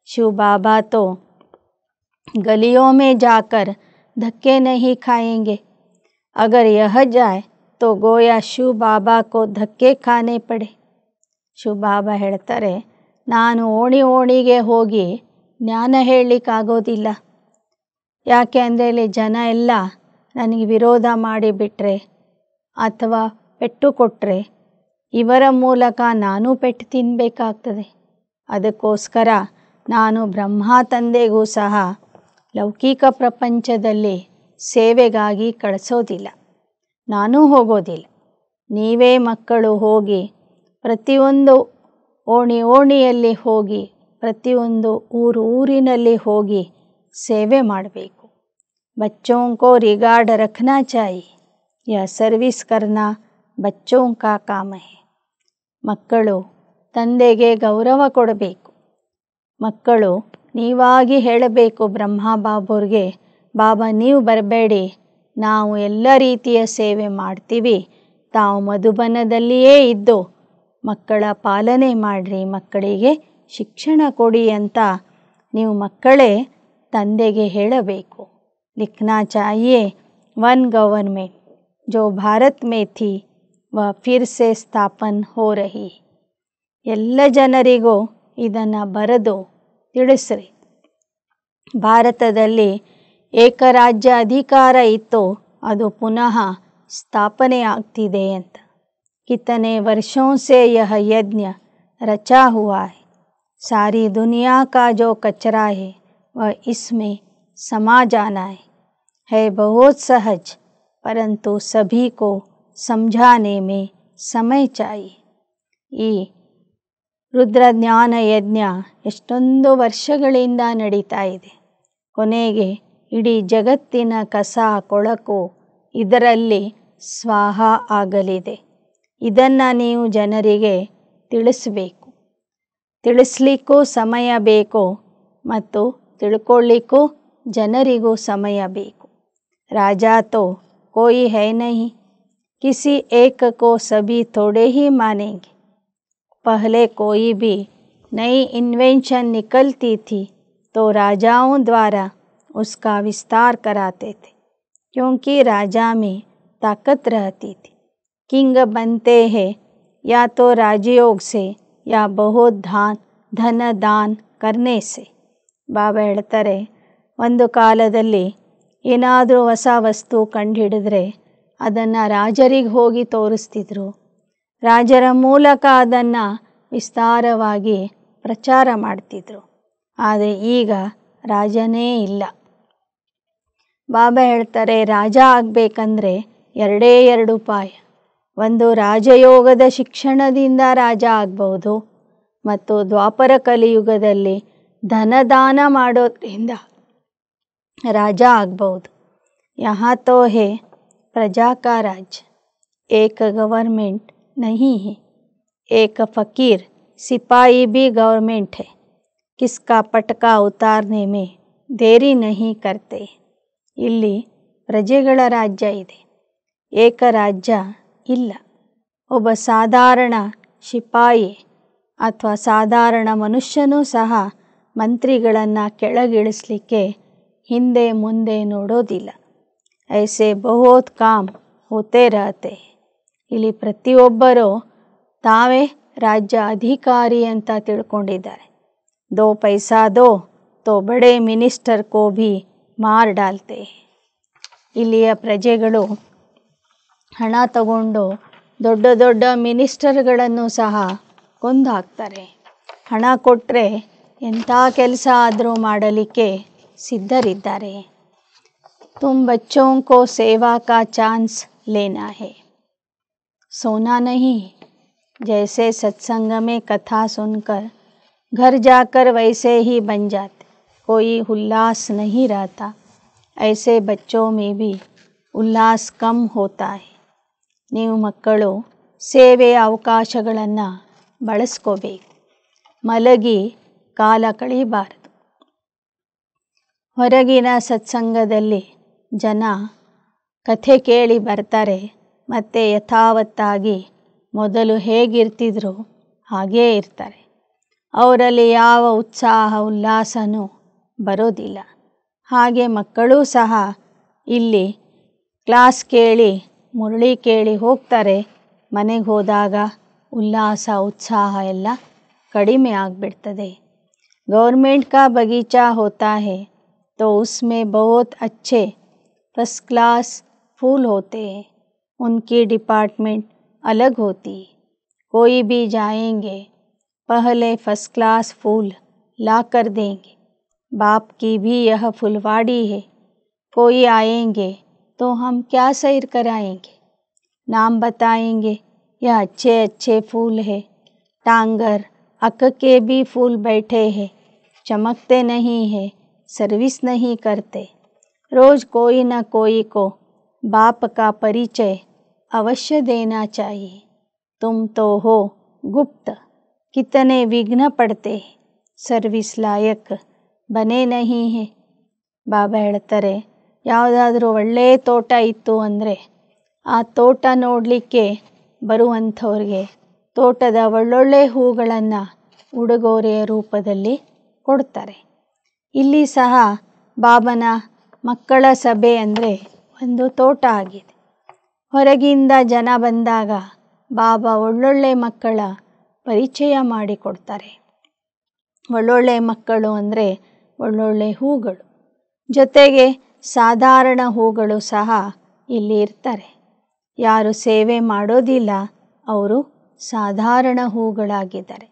शिव बाबा तो गलियों में जाकर धक्के नहीं खाएंगे. अगर यह जाए तो गोया शिव बाबा को धक्के खाने पड़े. ಶಿವ ಬಾಬಾ ಹೇಳ್ತಾರೆ, ನಾನು ಓಣಿಗೆ ಹೋಗಿ ಜ್ಞಾನ ಹೇಳಲಿಕ್ಕಾಗೋದಿಲ್ಲ. ಯಾಕೆ ಅಂದರೆ ಇಲ್ಲಿ ಜನ ಎಲ್ಲ ನನಗೆ ವಿರೋಧ ಮಾಡಿಬಿಟ್ರೆ ಅಥವಾ ಪೆಟ್ಟು ಕೊಟ್ಟರೆ ಇವರ ಮೂಲಕ ನಾನು ಪೆಟ್ಟು ತಿನ್ನಬೇಕಾಗ್ತದೆ. ಅದಕ್ಕೋಸ್ಕರ ನಾನು ಬ್ರಹ್ಮ ತಂದೆಗೂ ಸಹ ಲೌಕಿಕ ಪ್ರಪಂಚದಲ್ಲಿ ಸೇವೆಗಾಗಿ ಕಳಿಸೋದಿಲ್ಲ, ನಾನೂ ಹೋಗೋದಿಲ್ಲ. ನೀವೇ ಮಕ್ಕಳು ಹೋಗಿ ಪ್ರತಿಯೊಂದು ಓಣಿಯಲ್ಲಿ ಹೋಗಿ ಪ್ರತಿಯೊಂದು ಊರಿನಲ್ಲಿ ಹೋಗಿ ಸೇವೆ ಮಾಡಬೇಕು. बच्चों को रिगार्ड रखना चाहिए. यह सर्विस करना बच्चों का काम है. ಮಕ್ಕಳು ತಂದೆಗೆ ಗೌರವ ಕೊಡಬೇಕು. ಮಕ್ಕಳು ನೀವಾಗಿ ಹೇಳಬೇಕು ಬ್ರಹ್ಮ ಬಾಬೋರ್ಗೆ, ಬಾಬಾ ನೀವು ಬರಬೇಡಿ, ನಾವು ಎಲ್ಲ ರೀತಿಯ ಸೇವೆ ಮಾಡ್ತೀವಿ, ತಾವು ಮಧುಬನದಲ್ಲಿಯೇ ಇದ್ದು ಮಕ್ಕಳ ಪಾಲನೆ ಮಾಡಿರಿ, ಮಕ್ಕಳಿಗೆ ಶಿಕ್ಷಣ ಕೊಡಿ ಅಂತ ನೀವು ಮಕ್ಕಳೇ ತಂದೆಗೆ ಹೇಳಬೇಕು. लिखना चाहिए वन गवर्नमेंट जो भारत में थी वह फिर से स्थापन हो रही. ಎಲ್ಲ ಜನರಿಗೂ ಇದನ್ನು ಬರೆದು ತಿಳಿಸ್ರಿ. ಭಾರತದಲ್ಲಿ ಏಕರಾಜ್ಯ ಅಧಿಕಾರ ಇತ್ತು, ಅದು ಪುನಃ ಸ್ಥಾಪನೆ ಆಗ್ತಿದೆ ಅಂತ. कितने वर्षों से यह यज्ञ रचा हुआ है. सारी दुनिया का जो कचरा है वह इसमें समा जाना है बहुत सहज, परंतु सभी को समझाने में समय चाहिए. ಈ ರುದ್ರಜ್ಞಾನ ಯಜ್ಞ ಎಷ್ಟೊಂದು ವರ್ಷಗಳಿಂದ ನಡೀತಾ ಇದೆ. ಕೊನೆಗೆ ಇಡೀ ಜಗತ್ತಿನ ಕಸ ಕೊಳಕು ಇದರಲ್ಲಿ ಸ್ವಾಹ ಆಗಲಿದೆ. ಇದನ್ನು ನೀವು ಜನರಿಗೆ ತಿಳಿಸಬೇಕು. ತಿಳಿಸ್ಲಿಕ್ಕೂ ಸಮಯ ಬೇಕು ಮತ್ತು ತಿಳ್ಕೊಳ್ಳಿಕ್ಕೂ ಜನರಿಗೂ ಸಮಯ ಬೇಕು. राजा तो कोई है नहीं, किसी एक को सभी थोड़े ही मानेंगे. पहले कोई भी नई इन्वेंशन निकलती थी तो राजाओं द्वारा उसका विस्तार कराते थे, क्योंकि राजा में ताकत रहती थी. किंग बनते हैं या तो राजयोग से या बहुत धन दान करने से. ಬಾಬಾ ಹೇಳ್ತಾರೆ, ಒಂದು ಕಾಲದಲ್ಲಿ ಏನಾದರೂ ಹೊಸ ವಸ್ತು ಕಂಡುಹಿಡಿದ್ರೆ ಅದನ್ನು ರಾಜರಿಗೆ ಹೋಗಿ ತೋರಿಸ್ತಿದ್ರು. ರಾಜರ ಮೂಲಕ ಅದನ್ನು ವಿಸ್ತಾರವಾಗಿ ಪ್ರಚಾರ ಮಾಡ್ತಿದ್ರು. ಆದರೆ ಈಗ ರಾಜನೇ ಇಲ್ಲ. ಬಾಬಾ ಹೇಳ್ತಾರೆ, ರಾಜ ಆಗಬೇಕಂದ್ರೆ ಎರಡೇ ಎರಡು ಉಪಾಯ. ಒಂದು, ರಾಜಯೋಗದ ಶಿಕ್ಷಣದಿಂದ ರಾಜ ಆಗ್ಬೋದು, ಮತ್ತು ದ್ವಾಪರ ಕಲಿಯುಗದಲ್ಲಿ ಧನದಾನ ಮಾಡೋದ್ರಿಂದ ರಾಜ ಆಗ್ಬೋದು. यहाँ तो है प्रजा का राज, एक गवर्नमेंट नहीं है. एक फकीर सिपाही भी गवर्नमेंट है. किसका पटका उतारने में देरी नहीं करते. ಇಲ್ಲಿ ಪ್ರಜೆಗಳ ರಾಜ್ಯ ಇದೆ, ಏಕ ರಾಜ್ಯ ಇಲ್ಲ. ಒಬ್ಬ ಸಾಧಾರಣ ಶಿಪಾಯಿ ಅಥವಾ ಸಾಧಾರಣ ಮನುಷ್ಯನೂ ಸಹ ಮಂತ್ರಿಗಳನ್ನು ಕೆಳಗಿಳಿಸಲಿಕ್ಕೆ ಹಿಂದೆ ಮುಂದೆ ನೋಡೋದಿಲ್ಲ. ಐಸೆ ಬಹುತ್ ಕಾಮ್ ಹೋತೆ ರಹತೆ. ಇಲ್ಲಿ ಪ್ರತಿಯೊಬ್ಬರೂ ತಾವೇ ರಾಜ್ಯ ಅಧಿಕಾರಿ ಅಂತ ತಿಳ್ಕೊಂಡಿದ್ದಾರೆ. ದೋ ಪೈಸಾ ದೋ ತೋ ಬಡೆ ಮಿನಿಸ್ಟರ್ ಕೋ ಭಿ ಮಾರ್ ಡಾಲ್ತೆ. ಇಲ್ಲಿಯ ಪ್ರಜೆಗಳು ಹಣ ತಗೊಂಡು ದೊಡ್ಡ ದೊಡ್ಡ ಮಿನಿಸ್ಟರ್ಗಳನ್ನು ಸಹ ಕೊಂದು ಹಾಕ್ತಾರೆ. ಹಣ ಕೊಟ್ಟರೆ ಎಂಥ ಕೆಲಸ ಆದರೂ ಮಾಡಲಿಕ್ಕೆ ಸಿದ್ಧರಿದ್ದಾರೆ. तुम बच्चों को सेवा का चांस लेना है, सोना नहीं. जैसे सत्संग में कथा सुनकर घर जाकर वैसे ही बन जाते, कोई उल्लास नहीं रहता, ऐसे बच्चों में भी उल्लास कम होता है. ನೀವು ಮಕ್ಕಳು ಸೇವೆಯ ಅವಕಾಶಗಳನ್ನು ಬಳಸ್ಕೋಬೇಕು. ಮಲಗಿ ಕಾಲ ಕಳೀಬಾರದು. ಹೊರಗಿನ ಸತ್ಸಂಗದಲ್ಲಿ ಜನ ಕಥೆ ಕೇಳಿ ಬರ್ತಾರೆ, ಮತ್ತು ಯಥಾವತ್ತಾಗಿ ಮೊದಲು ಹೇಗಿರ್ತಿದ್ರು ಹಾಗೇ ಇರ್ತಾರೆ. ಅವರಲ್ಲಿ ಯಾವ ಉತ್ಸಾಹ ಉಲ್ಲಾಸನೂ ಬರೋದಿಲ್ಲ. ಹಾಗೆ ಮಕ್ಕಳೂ ಸಹ ಇಲ್ಲಿ ಕ್ಲಾಸ್ ಕೇಳಿ ಮುರಳಿ ಕೇಳಿ ಹೋಗ್ತಾರೆ. ಮನೆಗೆ ಹೋದಾಗ ಉಲ್ಲಾಸ ಉತ್ಸಾಹ ಎಲ್ಲ ಕಡಿಮೆ ಆಗಿಬಿಡ್ತದೆ. गवर्नमेंट का बगीचा होता है तो उसमें बहुत अच्छे फर्स्ट क्लास फूल होते हैं. उनकी डिपार्टमेंट अलग होती है. कोई भी जाएंगे पहले फर्स्ट क्लास फूल ला कर देंगे. बाप की भी यह फुलवाड़ी है. कोई आएंगे तो हम क्या सैर कराएंगे, नाम बताएंगे, यह अच्छे अच्छे फूल है. टांगर अक के भी फूल बैठे हैं, चमकते नहीं है, सर्विस नहीं करते. रोज़ कोई न कोई को बाप का परिचय अवश्य देना चाहिए. तुम तो हो गुप्त, कितने विघ्न पड़ते हैं, सर्विस लायक बने नहीं है. ಬಾಬಾ ಹೇಳ್ತಾರೆ, ಯಾವುದಾದ್ರೂ ಒಳ್ಳೆಯ ತೋಟ ಇತ್ತು ಅಂದರೆ ಆ ತೋಟ ನೋಡಲಿಕ್ಕೆ ಬರುವಂಥವ್ರಿಗೆ ತೋಟದ ಒಳ್ಳೊಳ್ಳೆ ಹೂಗಳನ್ನು ಉಡುಗೊರೆಯ ರೂಪದಲ್ಲಿ ಕೊಡ್ತಾರೆ. ಇಲ್ಲಿ ಸಹ ಬಾಬನ ಮಕ್ಕಳ ಸಭೆ ಅಂದರೆ ಒಂದು ತೋಟ ಆಗಿದೆ. ಹೊರಗಿಂದ ಜನ ಬಂದಾಗ ಬಾಬಾ ಒಳ್ಳೊಳ್ಳೆ ಮಕ್ಕಳ ಪರಿಚಯ ಮಾಡಿಕೊಡ್ತಾರೆ. ಒಳ್ಳೊಳ್ಳೆ ಮಕ್ಕಳು ಅಂದರೆ ಒಳ್ಳೊಳ್ಳೆ ಹೂಗಳು, ಜೊತೆಗೆ ಸಾಧಾರಣ ಹೂಗಳು ಸಹ ಇಲ್ಲಿ ಇರ್ತಾರೆ. ಯಾರು ಸೇವೆ ಮಾಡೋದಿಲ್ಲ ಅವರು ಸಾಧಾರಣ ಹೂಗಳಾಗಿದ್ದಾರೆ,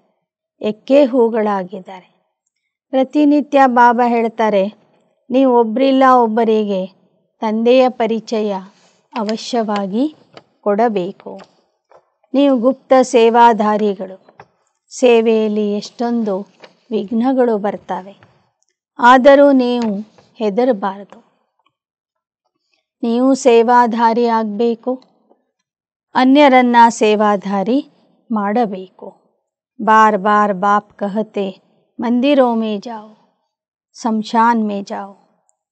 ಎಕ್ಕೆ ಹೂಗಳಾಗಿದ್ದಾರೆ. ಪ್ರತಿನಿತ್ಯ ಬಾಬಾ ಹೇಳ್ತಾರೆ, ನೀವು ಒಬ್ಬರಿಲ್ಲ ಒಬ್ಬರಿಗೆ ತಂದೆಯ ಪರಿಚಯ ಅವಶ್ಯವಾಗಿ ಕೊಡಬೇಕು. ನೀವು ಗುಪ್ತ ಸೇವಾಧಾರಿಗಳು. ಸೇವೆಯಲ್ಲಿ ಎಷ್ಟೊಂದು ವಿಘ್ನಗಳು ಬರ್ತವೆ, ಆದರೂ ನೀವು ಹೆದರಬಾರದು. ನೀವು ಸೇವಾಧಾರಿ ಆಗಬೇಕು, ಅನ್ಯರನ್ನ ಸೇವಾಧಾರಿ ಮಾಡಬೇಕು. ಬಾರ್ ಬಾರ್ ಬಾಪ್ ಕಹತೆ मंदिरों में जाओ, शमशान में जाओ,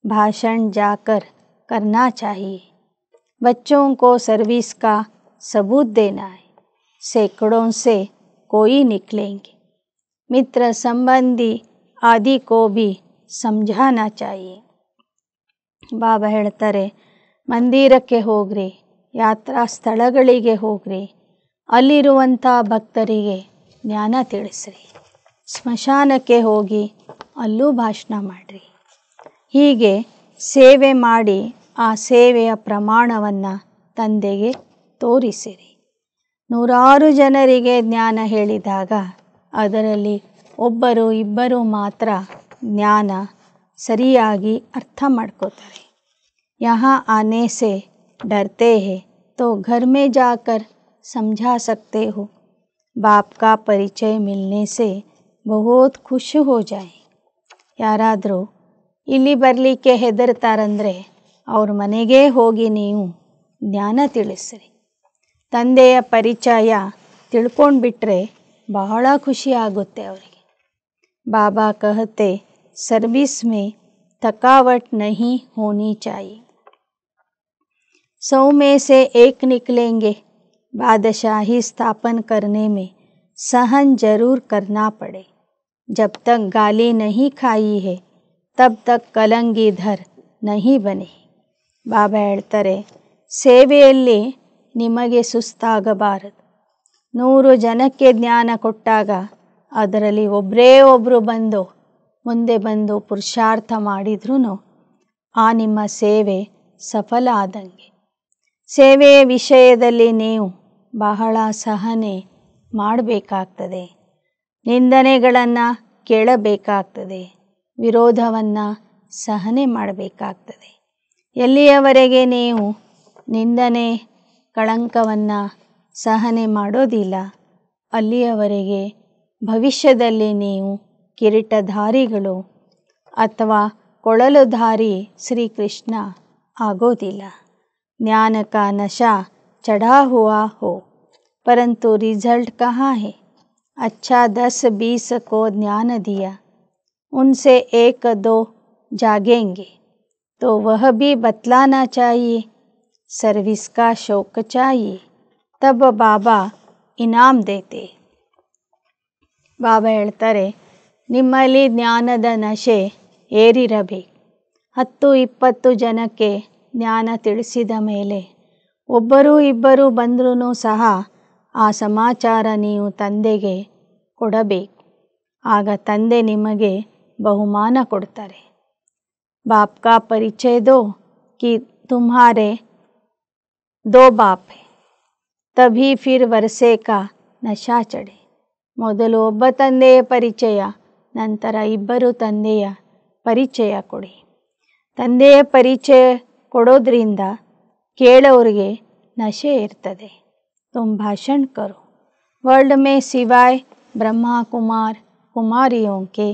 भाषण जाकर करना चाहिए. बच्चों को सर्विस का सबूत देना है. सैकड़ों से कोई निकलेंगे. मित्र संबंधी आदि को भी समझाना चाहिए. ಬಾಬಾ ಹೇಳ್ತಾರೆ, ಮಂದಿರಕ್ಕೆ ಹೋಗ್ರಿ, ಯಾತ್ರಾ ಸ್ಥಳಗಳಿಗೆ ಹೋಗ್ರಿ, ಅಲ್ಲಿರುವಂಥ ಭಕ್ತರಿಗೆ ಜ್ಞಾನ ತಿಳಿಸ್ರಿ. ಸ್ಮಶಾನಕ್ಕೆ ಹೋಗಿ ಅಲ್ಲೂ ಭಾಷಣ ಮಾಡಿರಿ. ಹೀಗೆ ಸೇವೆ ಮಾಡಿ ಆ ಸೇವೆಯ ಪ್ರಮಾಣವನ್ನು ತಂದೆಗೆ ತೋರಿಸಿರಿ. ನೂರಾರು ಜನರಿಗೆ ಜ್ಞಾನ ಹೇಳಿದಾಗ ಅದರಲ್ಲಿ ಒಬ್ಬರು ಇಬ್ಬರು ಮಾತ್ರ ಜ್ಞಾನ ಸರಿಯಾಗಿ ಅರ್ಥ ಮಾಡ್ಕೋತಾರೆ. यहाँ आने से डरते हैं तो घर में जाकर समझा सकते हो. बाप का परिचय मिलने से बहुत खुश हो जाए. ಯಾರಾದರೂ ಇಲ್ಲಿ ಬರಲಿಕ್ಕೆ ಹೆದರ್ತಾರಂದರೆ ಅವ್ರ ಮನೆಗೆ ಹೋಗಿ ನೀವು ಜ್ಞಾನ ತಿಳಿಸ್ರಿ. ತಂದೆಯ ಪರಿಚಯ ತಿಳ್ಕೊಂಡ್ಬಿಟ್ರೆ ಬಹಳ ಖುಷಿ ಆಗುತ್ತೆ ಅವರಿಗೆ. ಬಾಬಾ ಕಹತೆ सर्विस में थकावट नहीं होनी चाहिए. 100 में से 1 निकलेंगे. बादशाही स्थापन करने में सहन जरूर करना पड़े. जब तक गाली नहीं खाई है तब तक कलंगीधर नहीं बने. ಬಾಬಾ ಹೇಳ್ತಾರೆ, ಸೇವೆಯಲ್ಲಿ ನಿಮಗೆ ಸುಸ್ತಾಗಬಾರದು. 100 ಜನಕ್ಕೆ ಜ್ಞಾನ ಕೊಟ್ಟಾಗ ಅದರಲ್ಲಿ ಒಬ್ಬರೇ ಒಬ್ಬರು ಮುಂದೆ ಬಂದು ಪುರುಷಾರ್ಥ ಮಾಡಿದ್ರೂ ಆ ನಿಮ್ಮ ಸೇವೆ ಸಫಲ ಆದಂಗೆ. ಸೇವೆಯ ವಿಷಯದಲ್ಲಿ ನೀವು ಬಹಳ ಸಹನೆ ಮಾಡಬೇಕಾಗ್ತದೆ. ನಿಂದನೆಗಳನ್ನು ಕೇಳಬೇಕಾಗ್ತದೆ, ವಿರೋಧವನ್ನು ಸಹನೆ ಮಾಡಬೇಕಾಗ್ತದೆ. ಎಲ್ಲಿಯವರೆಗೆ ನೀವು ನಿಂದನೆ ಕಳಂಕವನ್ನು ಸಹನೆ ಮಾಡೋದಿಲ್ಲ ಅಲ್ಲಿಯವರೆಗೆ ಭವಿಷ್ಯದಲ್ಲಿ ನೀವು ಕಿರೀಟಧಾರಿಗಳು ಅಥವಾ ಕೊಳಲುಧಾರಿ ಶ್ರೀಕೃಷ್ಣ ಆಗೋದಿಲ್ಲ. ज्ञान का नशा चढ़ा हुआ हो परंतु रिजल्ट कहाँ है. अच्छा 10-20 को ज्ञान दिया, उनसे 1-2 जागेंगे तो वह भी बतलाना चाहिए. सर्विस का शौक चाहिए, तब बाबा इनाम देते. ಬಾಬಾ ಹೇಳ್ತಾರೆ, ನಿಮ್ಮಲ್ಲಿ ಜ್ಞಾನದ ನಶೆ ಏರಿರಬೇಕು. 10-20 ಜನಕ್ಕೆ ಜ್ಞಾನ ತಿಳಿಸಿದ ಮೇಲೆ ಒಬ್ಬರು ಇಬ್ಬರು ಬಂದ್ರೂ ಸಹ ಆ ಸಮಾಚಾರ ನೀವು ತಂದೆಗೆ ಕೊಡಬೇಕು. ಆಗ ತಂದೆ ನಿಮಗೆ ಬಹುಮಾನ ಕೊಡ್ತಾರೆ. ಬಾಪ್ ಕಾ ಪರಿಚಯ ದೋ ಕಿ ತುಮ್ಹಾರೆ 2 ಬಾಪ್ ಹೈ, ತಭಿ ಫಿರ್ ವರ್ಷೆ ಕಾ ನಶಾ ಚಡೆ. ಮೊದಲು ಒಬ್ಬ ತಂದೆಯ ಪರಿಚಯ, ನಂತರ ಇಬ್ಬರು ತಂದೆಯ ಪರಿಚಯ ಕೊಡಿ. ತಂದೆಯ ಪರಿಚಯ ಕೊಡೋದ್ರಿಂದ ಕೇಳೋರಿಗೆ ನಶೆ ಇರ್ತದೆ. तुम भाषण करो. वर्ल्ड में सिवाय ब्रह्मा कुमार कुमारियों के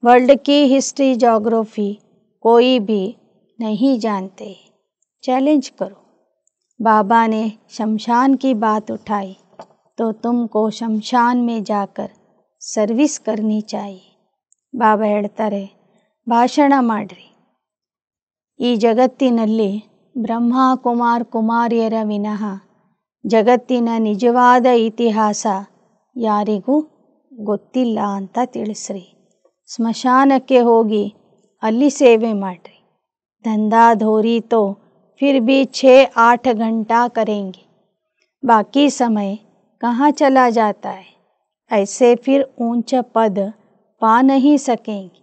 वर्ल्ड की हिस्ट्री जोग्राफी कोई भी नहीं जानते. चैलेंज करो. बाबा ने शमशान की बात उठाई तो तुमको शमशान में जाकर सर्विस करनी चाहिए. ಬಾಬಾ ಹೇಳ್ತಾರೆ, ಭಾಷಣ ಮಾಡಿರಿ. ಈ ಜಗತ್ತಿನಲ್ಲಿ ಬ್ರಹ್ಮ ಕುಮಾರ್ ಕುಮಾರಿಯರ ವಿನಃ ಜಗತ್ತಿನ ನಿಜವಾದ ಇತಿಹಾಸ ಯಾರಿಗೂ ಗೊತ್ತಿಲ್ಲ ಅಂತ ತಿಳಿಸ್ರಿ. ಸ್ಮಶಾನಕ್ಕೆ ಹೋಗಿ ಅಲ್ಲಿ ಸೇವೆ ಮಾಡಿರಿ. ದಂಧಾ ಧೋರಿ ತೋ फिर भी 6-8 घंटा करेंगे, बाकी समय कहाँ चला जाता है। ऐसे फिर ऊंच पद पा नहीं सकेंगे।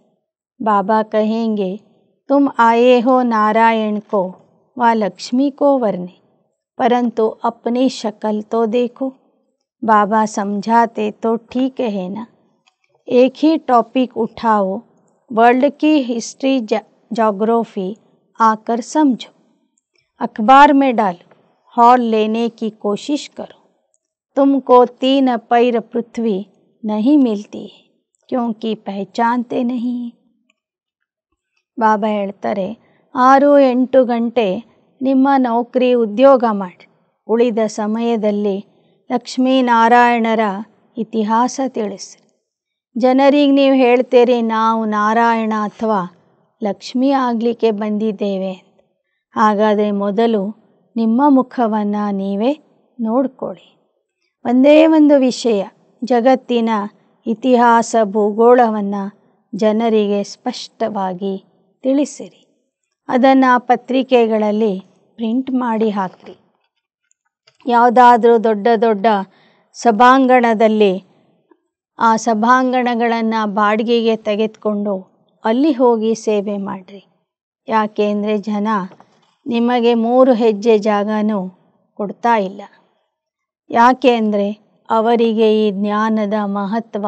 बाबा कहेंगे तुम आए हो नारायण को व लक्ष्मी को वरने, परंतु अपनी शक्ल तो देखो। बाबा समझाते तो ठीक है ना, एक ही टॉपिक उठाओ, वर्ल्ड की हिस्ट्री ज्योग्राफी आकर समझो, अखबार में डालो, हॉल लेने की कोशिश करो। तुमको 3 पैर पृथ्वी नहीं मिलती है, क्योंकि पहचानते नहीं। ಬಾಬಾ ಹೇಳ್ತಾರೆ 6-8 ಗಂಟೆ ನಿಮ್ಮ ನೌಕರಿ ಉದ್ಯೋಗ ಮಾಡಿ, ಉಳಿದ ಸಮಯದಲ್ಲಿ ಲಕ್ಷ್ಮೀನಾರಾಯಣರ ಇತಿಹಾಸ ತಿಳಿಸ್ರಿ. ಜನರಿಗೆ ನೀವು ಹೇಳ್ತೀರಿ ನಾವು ನಾರಾಯಣ ಅಥವಾ ಲಕ್ಷ್ಮೀ ಆಗಲಿಕ್ಕೆ ಬಂದಿದ್ದೇವೆ ಅಂತ. ಹಾಗಾದರೆ ಮೊದಲು ನಿಮ್ಮ ಮುಖವನ್ನು ನೀವೇ ನೋಡ್ಕೊಳ್ಳಿ. ಒಂದೇ ಒಂದು ವಿಷಯ, ಜಗತ್ತಿನ ಇತಿಹಾಸ ಭೂಗೋಳವನ್ನು ಜನರಿಗೆ ಸ್ಪಷ್ಟವಾಗಿ ತಿಳಿಸಿರಿ. ಅದನ್ನು ಪತ್ರಿಕೆಗಳಲ್ಲಿ ಪ್ರಿಂಟ್ ಮಾಡಿ ಹಾಕಿರಿ. ಯಾವುದಾದ್ರೂ ದೊಡ್ಡ ದೊಡ್ಡ ಸಭಾಂಗಣದಲ್ಲಿ ಆ ಸಭಾಂಗಣಗಳನ್ನು ಬಾಡಿಗೆಗೆ ತೆಗೆದುಕೊಂಡು ಅಲ್ಲಿ ಹೋಗಿ ಸೇವೆ ಮಾಡಿರಿ. ಯಾಕೆ ಅಂದರೆ ಜನ ನಿಮಗೆ 3 ಹೆಜ್ಜೆ ಜಾಗನೂ ಕೊಡ್ತಾ ಇಲ್ಲ. ಯಾಕೆ ಅಂದರೆ ಅವರಿಗೆ ಈ ಜ್ಞಾನದ ಮಹತ್ವ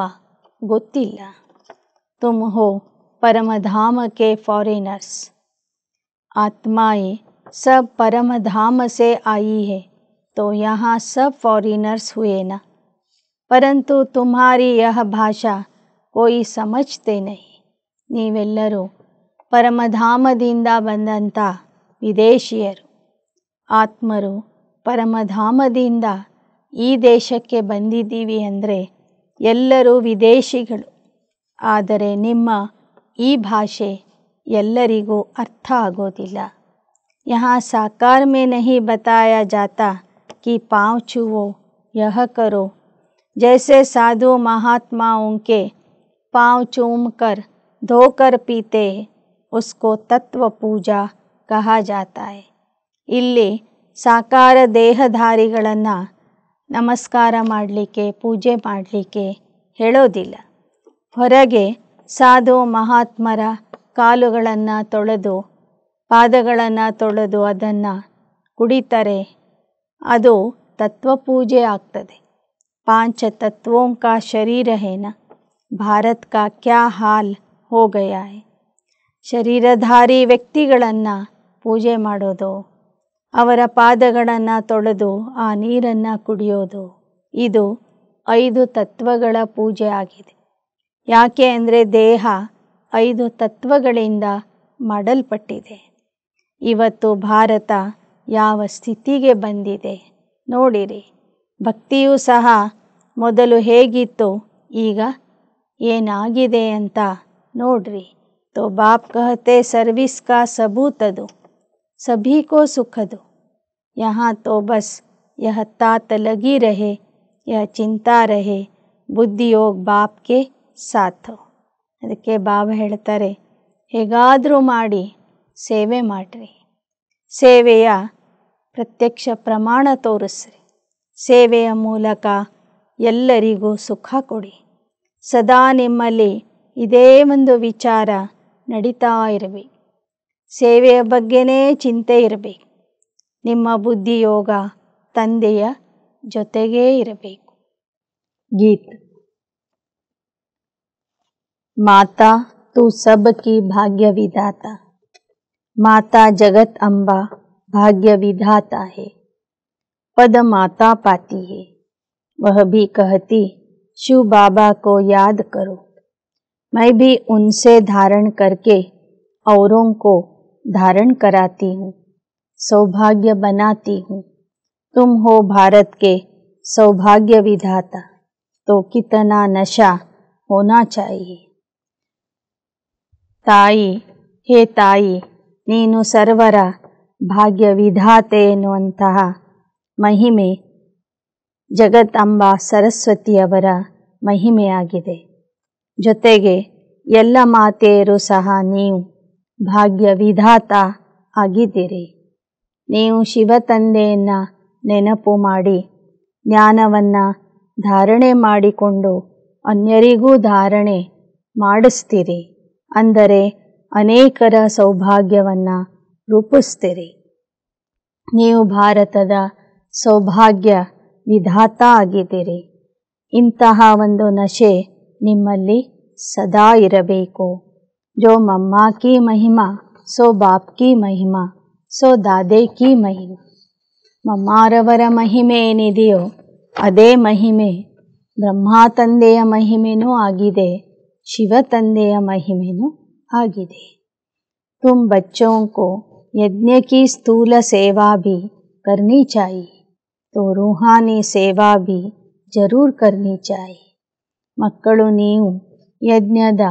ಗೊತ್ತಿಲ್ಲ. ತುಮ್ ಹೋ परमधाम के फॉरेनर्स, आत्माएं सब परमधाम से आई है, तो यहाँ सब फॉरेनर्स हुए ना, परंतु तुम्हारी यह भाषा कोई समझते नहीं. ನೀವೆಲ್ಲರೂ ಪರಮಧಾಮದಿಂದ ಬಂದಂಥ ವಿದೇಶಿಯರು. ಆತ್ಮರು ಪರಮಧಾಮದಿಂದ ಈ ದೇಶಕ್ಕೆ ಬಂದಿದ್ದೀವಿ ಅಂದರೆ ಎಲ್ಲರೂ ವಿದೇಶಿಗಳು. ಆದರೆ ನಿಮ್ಮ ಈ ಭಾಷೆ ಎಲ್ಲರಿಗೂ ಅರ್ಥ ಆಗೋದಿಲ್ಲ. यहाँ साकार में नहीं बताया जाता कि पाँव छुओ, यह करो. जैसे साधु महात्माओं के पाँव चूम कर धोकर पीते हैं, उसको तत्व पूजा कहा जाता है. ಇಲ್ಲಿ ಸಾಕಾರ ದೇಹಧಾರಿಗಳನ್ನು ನಮಸ್ಕಾರ ಮಾಡಲಿಕ್ಕೆ ಪೂಜೆ ಮಾಡಲಿಕ್ಕೆ ಹೇಳೋದಿಲ್ಲ. ಹೊರಗೆ ಸಾಧು ಮಹಾತ್ಮರ ಕಾಲುಗಳನ್ನು ತೊಳೆದು ಪಾದಗಳನ್ನು ತೊಳೆದು ಅದನ್ನು ಕುಡಿತಾರೆ, ಅದು ತತ್ವಪೂಜೆ ಆಗ್ತದೆ. 5 तत्वों का शरीर है ना, भारत का क्या हाल हो गया है. ಶರೀರಧಾರಿ ವ್ಯಕ್ತಿಗಳನ್ನು ಪೂಜೆ ಮಾಡೋದು, ಅವರ ಪಾದಗಳನ್ನು ತೊಳೆದು ಆ ನೀರನ್ನು ಕುಡಿಯೋದು, ಇದು 5 ತತ್ವಗಳ ಪೂಜೆ ಆಗಿದೆ. ಯಾಕೆ ಅಂದರೆ ದೇಹ 5 ತತ್ವಗಳಿಂದ ಮಾಡಲ್ಪಟ್ಟಿದೆ. ಇವತ್ತು ಭಾರತ ಯಾವ ಸ್ಥಿತಿಗೆ ಬಂದಿದೆ ನೋಡಿರಿ. ಭಕ್ತಿಯೂ ಸಹ ಮೊದಲು ಹೇಗಿತ್ತು, ಈಗ ಏನಾಗಿದೆ ಅಂತ ನೋಡ್ರಿ. तो बाप कहते सर्विस का सबूत दो, सभी को सुख दो. यहाँ तो बस यह तात लगी रहे, यह चिंता रहे, बुद्धि योग बाप के साथ हो. ಅದಕ್ಕೆ ಬಾಬಾ ಹೇಳ್ತಾರೆ ಹೇಗಾದರೂ ಮಾಡಿ ಸೇವೆ ಮಾಡಿರಿ. ಸೇವೆಯ ಪ್ರತ್ಯಕ್ಷ ಪ್ರಮಾಣ ತೋರಿಸ್ರಿ. ಸೇವೆಯ ಮೂಲಕ ಎಲ್ಲರಿಗೂ ಸುಖ ಕೊಡಿ. ಸದಾ ನಿಮ್ಮಲ್ಲಿ ಇದೇ ಒಂದು ವಿಚಾರ ನಡೀತಾ ಇರಬೇಕು. ಸೇವೆಯ ಬಗ್ಗೆನೇ ಚಿಂತೆ ಇರಬೇಕು. ನಿಮ್ಮ ಬುದ್ಧಿಯೋಗ ತಂದೆಯ ಜೊತೆಗೇ ಇರಬೇಕು. ಗೀತ್. माता तू सब की भाग्य विधाता, माता जगत अम्बा भाग्य विधाता है. पद माता पाती है, वह भी कहती शिव बाबा को याद करो. मैं भी उनसे धारण करके औरों को धारण कराती हूँ, सौभाग्य बनाती हूँ. तुम हो भारत के सौभाग्य विधाता, तो कितना नशा होना चाहिए. ತಾಯಿ, ಹೇ ತಾಯಿ, ನೀನು ಸರ್ವರ ಭಾಗ್ಯ ವಿಧಾತೆ ಎನ್ನುವಂತಹ ಮಹಿಮೆ ಜಗದಂಬ ಸರಸ್ವತಿಯವರ ಮಹಿಮೆಯಾಗಿದೆ. ಜೊತೆಗೆ ಎಲ್ಲ ಮಾತೆಯರು ಸಹ ನೀವು ಭಾಗ್ಯ ವಿಧಾತ ಆಗಿದ್ದೀರಿ. ನೀವು ಶಿವ ತಂದೆಯನ್ನು ನೆನಪು ಮಾಡಿ ಜ್ಞಾನವನ್ನು ಧಾರಣೆ ಮಾಡಿಕೊಂಡು ಅನ್ಯರಿಗೂ ಧಾರಣೆ ಮಾಡಿಸ್ತೀರಿ. ಅಂದರೆ ಅನೇಕರ ಸೌಭಾಗ್ಯವನ್ನು ರೂಪಿಸ್ತೀರಿ. ನೀವು ಭಾರತದ ಸೌಭಾಗ್ಯ ವಿಧಾತ ಆಗಿದ್ದೀರಿ. ಇಂತಹ ಒಂದು ನಶೆ ನಿಮ್ಮಲ್ಲಿ ಸದಾ ಇರಬೇಕು. ಜೋ ಮಮ್ಮಾ ಕಿ ಮಹಿಮಾ ಸೋ ಬಾಪ್ ಕಿ ಮಹಿಮಾ ಸೋ ದಾದೆ ಕಿ ಮಹಿಮಾ. ಮಮ್ಮಾರವರ ಮಹಿಮೆ ಏನಿದೆಯೋ ಅದೇ ಮಹಿಮೆ ಬ್ರಹ್ಮ ತಂದೆಯ ಮಹಿಮೆನೂ ಆಗಿದೆ, ಶಿವ ತಂದೆಯ ಮಹಿಮೆನೂ ಆಗಿದೆ. ತುಮ್ ಬಚ್ಚೋं को यज्ञ की स्थूल सेवा भी करनी चाहिए तो रूहानी सेवा भी ಜರೂರ್ ಕರ್ನಿ ಚಾಯಿ. ಮಕ್ಕಳು, ನೀವು ಯಜ್ಞದ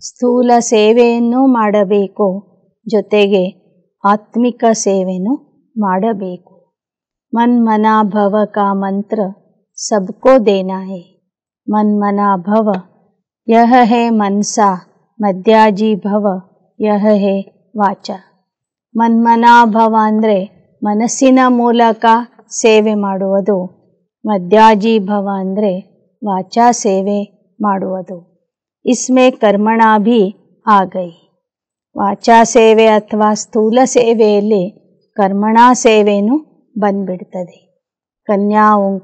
ಸ್ಥೂಲ ಸೇವೆಯನ್ನು ಮಾಡಬೇಕು, ಜೊತೆಗೆ ಆತ್ಮಿಕ ಸೇವೆನೂ ಮಾಡಬೇಕು. ಮನ್ ಮನಾ ಭವ ಕಾ ಮಂತ್ರ ಸಬ್ಕೋ ದೇನಾ ಹೈ. ಮನ್ ಮನಾ ಭವ ಯಹ ಹೈ ಮನಸಾ ಮಧ್ಯಾಜಿ ಭವ ಯಹ ಹೈ ವಾಚ. ಮನ್ಮನಾ ಭವ ಅಂದರೆ ಮನಸ್ಸಿನ ಮೂಲಕ ಸೇವೆ ಮಾಡುವುದು, ಮಧ್ಯಾಜಿ ಭವ ಅಂದರೆ ವಾಚಾ ಸೇವೆ ಮಾಡುವುದು. ಇಸ್ಮೇ ಕರ್ಮಣ ಭಿ ಆ ಗೈ. ವಾಚಾ ಸೇವೆ ಅಥವಾ ಸ್ಥೂಲ ಸೇವೆಯಲ್ಲಿ ಕರ್ಮಣಾ ಸೇವೆನೂ ಬಂದ್ಬಿಡ್ತದೆ. ಕನ್ಯಾओं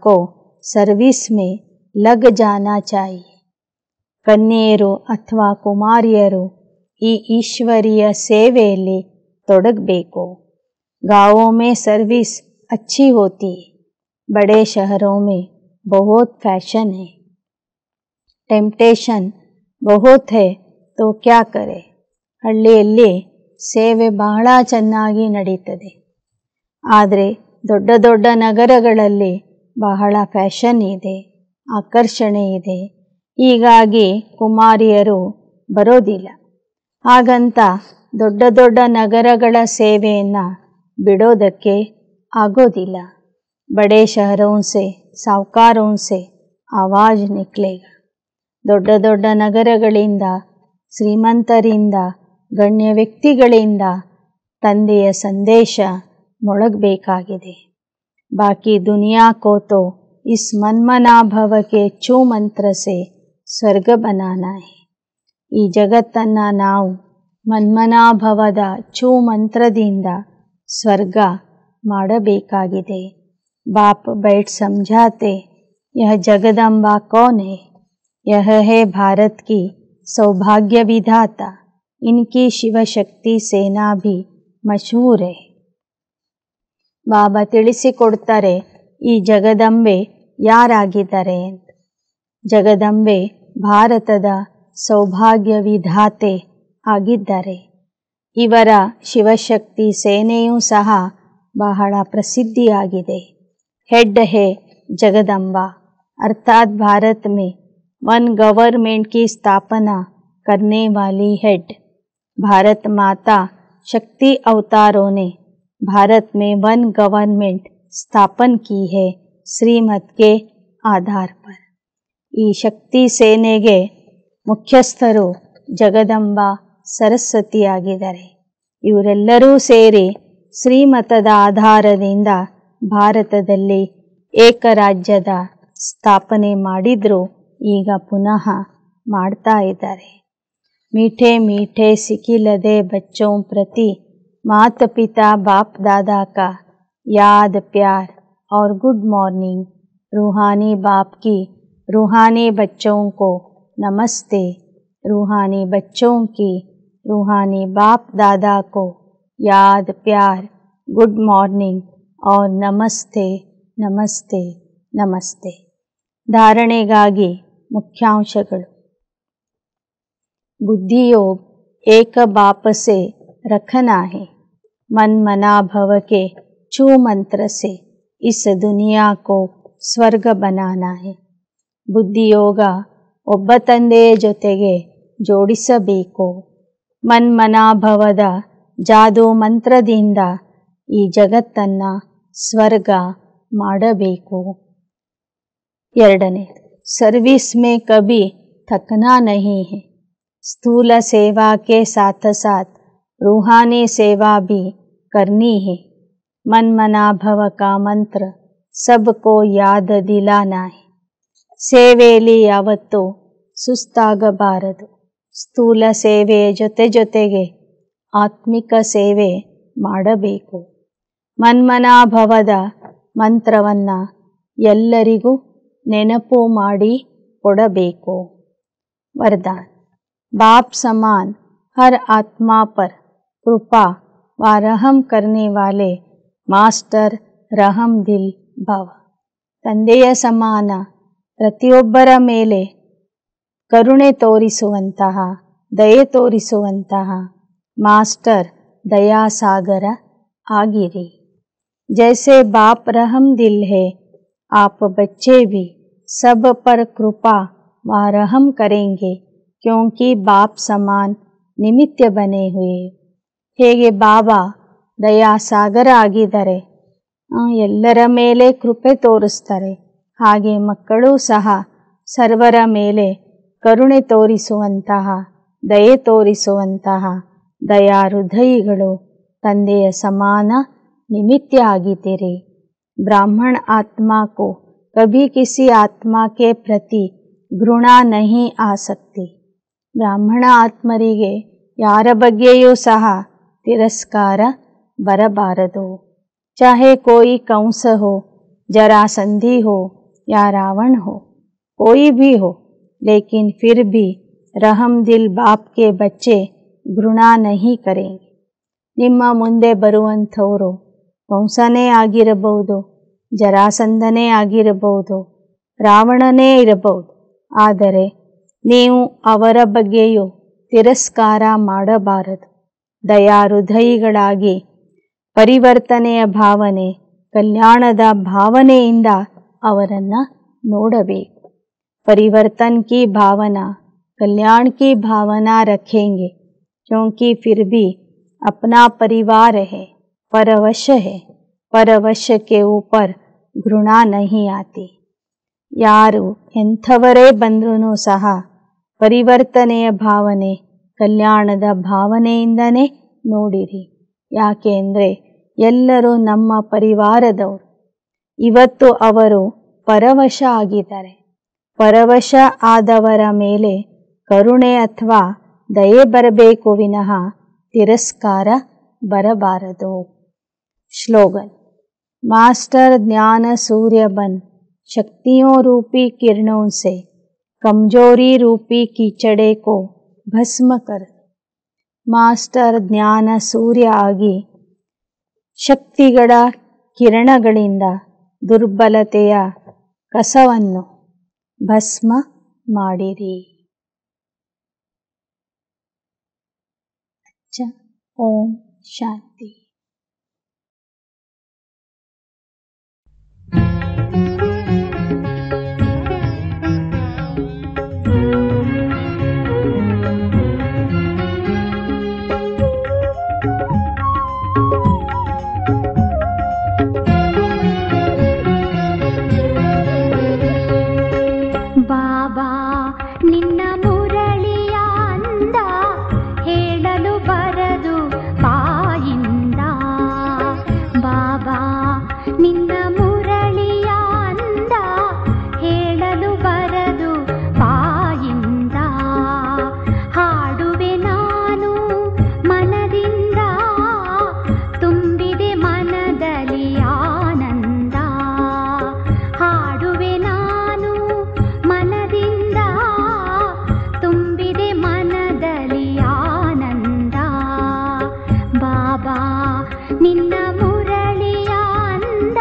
ಸರ್ವಿಸ್ ಮೇ ಲಗ್ ಜಾನಾ ಚಾಹಿಯೆ. ಕನ್ಯೆಯರು ಅಥವಾ ಕುಮಾರಿಯರು ಈ ಈಶ್ವರೀಯ ಸೇವೆಯಲ್ಲಿ ತೊಡಗಬೇಕು. गाँवों में सर्विस अच्छी होती है, बड़े शहरों में बहुत फैशन है, टेम्पटेशन बहुत है तो क्या करे. ಹಳ್ಳಿಯಲ್ಲಿ ಸೇವೆ ಬಹಳ ಚೆನ್ನಾಗಿ ನಡೀತದೆ, ಆದರೆ ದೊಡ್ಡ ದೊಡ್ಡ ನಗರಗಳಲ್ಲಿ ಬಹಳ ಫ್ಯಾಷನ್ ಇದೆ, ಆಕರ್ಷಣೆ ಇದೆ. ಹೀಗಾಗಿ ಕುಮಾರಿಯರು ಬರೋದಿಲ್ಲ. ಹಾಗಂತ ದೊಡ್ಡ ದೊಡ್ಡ ನಗರಗಳ ಸೇವೆಯನ್ನು ಬಿಡೋದಕ್ಕೆ ಆಗೋದಿಲ್ಲ. ಬಡೇ ಶಹರೋं से ಸಾಹುಕಾರೋं से ಆವಾಜ್ ನಿಕ್ಲೇಗಾ. ದೊಡ್ಡ ದೊಡ್ಡ ನಗರಗಳಿಂದ, ಶ್ರೀಮಂತರಿಂದ, ಗಣ್ಯ ವ್ಯಕ್ತಿಗಳಿಂದ ತಂದೆಯ ಸಂದೇಶ ಮೊಳಗಬೇಕಾಗಿದೆ. ಬಾಕಿ ದುನಿಯಾ ಕೋ ತೋ ಇಸ್ ಮನ್ಮನಾ ಭವ ಕೆ ಚೂ ಮಂತ್ರ ಸೆ ಸ್ವರ್ಗ ಬನಾನಾ ಹೈ. ಈ ಜಗತ್ತನ್ನು ನಾವು ಮನ್ಮನಾಭವದ ಚೂ ಮಂತ್ರದಿಂದ ಸ್ವರ್ಗ ಮಾಡಬೇಕಾಗಿದೆ. बाप बैठ समझाते यह जगदम्बा कौन है. यह है भारत की सौभाग्य विधाता. इनकी शिव शक्ति सेना भी मशहूर है. ಬಾಬಾ ತಿಳಿಸಿಕೊಡ್ತಾರೆ ಈ ಜಗದಂಬೆ ಯಾರಾಗಿದ್ದಾರೆ ಅಂತ. ಜಗದಂಬೆ ಭಾರತದ ಸೌಭಾಗ್ಯ ವಿಧಾತೆ ಆಗಿದ್ದಾರೆ. ಇವರ ಶಿವಶಕ್ತಿ ಸೇನೆಯೂ ಸಹ ಬಹಳ ಪ್ರಸಿದ್ಧಿಯಾಗಿದೆ. हेड है जगदम्बा अर्थात भारत में वन गवर्नमेंट की स्थापना करने वाली हेड. भारत माता शक्ति अवतारों ने भारत में वन गवर्नमेंट स्थापन की है श्रीमत के आधार पर. ಈ ಶಕ್ತಿ ಸೇನೆಗೆ ಮುಖ್ಯಸ್ಥರು ಜಗದಂಬಾ ಸರಸ್ವತಿಯಾಗಿದ್ದಾರೆ. ಇವರೆಲ್ಲರೂ ಸೇರಿ ಶ್ರೀಮತದ ಆಧಾರದಿಂದ ಭಾರತದಲ್ಲಿ ಏಕರಾಜ್ಯದ ಸ್ಥಾಪನೆ ಮಾಡಿದ್ರು, ಈಗ ಪುನಃ ಮಾಡ್ತಾ ಇದ್ದಾರೆ. मीठे मीठे सिखिलदे बच्चों प्रति माता पिता बाप दादा का याद प्यार और गुड मॉर्निंग. रूहानी बाप की रूहानी बच्चों को नमस्ते. रूहानी बच्चों की रूहानी बाप दादा को याद प्यार गुड मॉर्निंग और ನಮಸ್ತೆ ನಮಸ್ತೆ ನಮಸ್ತೆ. ಧಾರಣೆಗಾಗಿ ಮುಖ್ಯಾಂಶಗಳು. बुद्धियोग एक बाप से रखना है. मन मना भव के चू मंत्र से इस दुनिया को ಸ್ವರ್ಗ बनाना है. ಬುದ್ಧಿಯೋಗ ಒಬ್ಬ ತಂದೆಯ ಜೊತೆಗೆ ಜೋಡಿಸಬೇಕು. ಮನ್ಮನಾಭವದ ಜಾದೂ ಮಂತ್ರದಿಂದ ಈ ಜಗತ್ತನ್ನು ಸ್ವರ್ಗ ಮಾಡಬೇಕು. ಎರಡನೇ, ಸರ್ವಿಸ್ ಮೇ ಕಭಿ ಥಕನಾ ನಹೀ ಹೈ. ಸ್ಥೂಲ ಸೇವಾ के साथ साथ रूहानी सेवा भी करनी है. मन मना भव का मंत्र सबको ಯಾದ ದಿಲಾನಾ ಹೈ. ಸೇವೆಯಲ್ಲಿ ಯಾವತ್ತೂ ಸುಸ್ತಾಗಬಾರದು. ಸ್ಥೂಲ ಸೇವೆಯ ಜೊತೆಗೆ ಆತ್ಮಿಕ ಸೇವೆ ಮಾಡಬೇಕು. ಮನ್ಮನಾಭವದ ಮಂತ್ರವನ್ನು ಎಲ್ಲರಿಗೂ ನೆನಪು ಮಾಡಿ ಕೊಡಬೇಕು. वरदान बाप समान हर आत्मा पर कृपा व रहम करने वाले ಮಾಸ್ಟರ್ ರಹಮ್ ದಿಲ್ ಭವ. ತಂದೆಯ ಸಮಾನ ಪ್ರತಿಯೊಬ್ಬರ ಮೇಲೆ ಕರುಣೆ ತೋರಿಸುವಂತಹ, ದಯೆ ತೋರಿಸುವಂತಹ ಮಾಸ್ಟರ್ ದಯಾಸಾಗರ ಆಗಿರಿ. जैसे बाप रहम दिल है, आप बच्चे भी सब पर कृपा व रहम करेंगे क्योंकि बाप समान निमित्त बने हुए. ಹೇಗೆ ಬಾಬಾ ದಯಾಸಾಗರ ಆಗಿದ್ದಾರೆ, ಎಲ್ಲರ ಮೇಲೆ ಕೃಪೆ ತೋರಿಸ್ತಾರೆ, ಹಾಗೆ ಮಕ್ಕಳೂ ಸಹ ಸರ್ವರ ಮೇಲೆ ಕರುಣೆ ತೋರಿಸುವಂತಹ, ದಯೆ ತೋರಿಸುವಂತಹ ದಯಾ ಹೃದಯಿಗಳು ತಂದೆಯ ಸಮಾನ निमित्त ಆಗಿದ್ದೀರಿ. ब्राह्मण आत्मा को कभी किसी आत्मा के प्रति घृणा नहीं आ सकती. ಬ್ರಾಹ್ಮಣ ಆತ್ಮರಿಗೆ ಯಾರ ಬಗ್ಗೆಯೂ ಸಹ ತಿರಸ್ಕಾರ ಬರಬಾರದು. चाहे कोई कंस हो, जरासंधी हो या रावण हो, कोई भी हो, लेकिन फिर भी रहम दिल बाप के बच्चे घृणा नहीं करेंगे. ನಿಮ್ಮ ಮುಂದೆ ಬರುವಂಥವರು ಕಂಸನೇ ಆಗಿರಬಹುದು, ಜರಾಸಂಧನೇ ಆಗಿರಬಹುದು, ರಾವಣನೇ ಇರಬಹುದು, ಆದರೆ ನೀವು ಅವರ ಬಗ್ಗೆಯೂ ತಿರಸ್ಕಾರ ಮಾಡಬಾರದು. ದಯಾಹೃದಯಿಗಳಾಗಿ ಪರಿವರ್ತನೆಯ ಭಾವನೆ, ಕಲ್ಯಾಣದ ಭಾವನೆಯಿಂದ ಅವರನ್ನು ನೋಡಬೇಕು. परिवर्तन की भावना, कल्याण की भावना रखेंगे क्योंकि फिर भी अपना परिवार है, परवश है. परवश के ऊपर घृणा नहीं आती. ಯಾರು ಎಂಥವರೇ ಬಂದ್ರೂ ಸಹ ಪರಿವರ್ತನೆಯ ಭಾವನೆ, ಕಲ್ಯಾಣದ ಭಾವನೆಯಿಂದನೇ ನೋಡಿರಿ. ಯಾಕೆ ಅಂದರೆ ಎಲ್ಲರೂ ನಮ್ಮ ಪರಿವಾರದವರು. ಇವತ್ತು ಅವರು ಪರವಶ ಆಗಿದ್ದಾರೆ. ಪರವಶ ಆದವರ ಮೇಲೆ ಕರುಣೆ ಅಥವಾ ದಯೆ ಬರಬೇಕು ವಿನಃ ತಿರಸ್ಕಾರ ಬರಬಾರದು. ಸ್ಲೋಗನ್ मास्टर ज्ञान सूर्य बन शक्तियों रूपी किरणों से कमजोरी रूपी कीचड़े को भस्म कर. ಮಾಸ್ಟರ್ ಜ್ಞಾನ ಸೂರ್ಯ ಆಗಿ ಶಕ್ತಿಗಳ ಕಿರಣಗಳಿಂದ ದುರ್ಬಲತೆಯ ಕಸವನ್ನು ಭಸ್ಮ ಮಾಡಿರಿ. ಓಂ ಶಾಂತಿ. ನಿನ್ನ ಮುರಳಿಯ ಅಂದ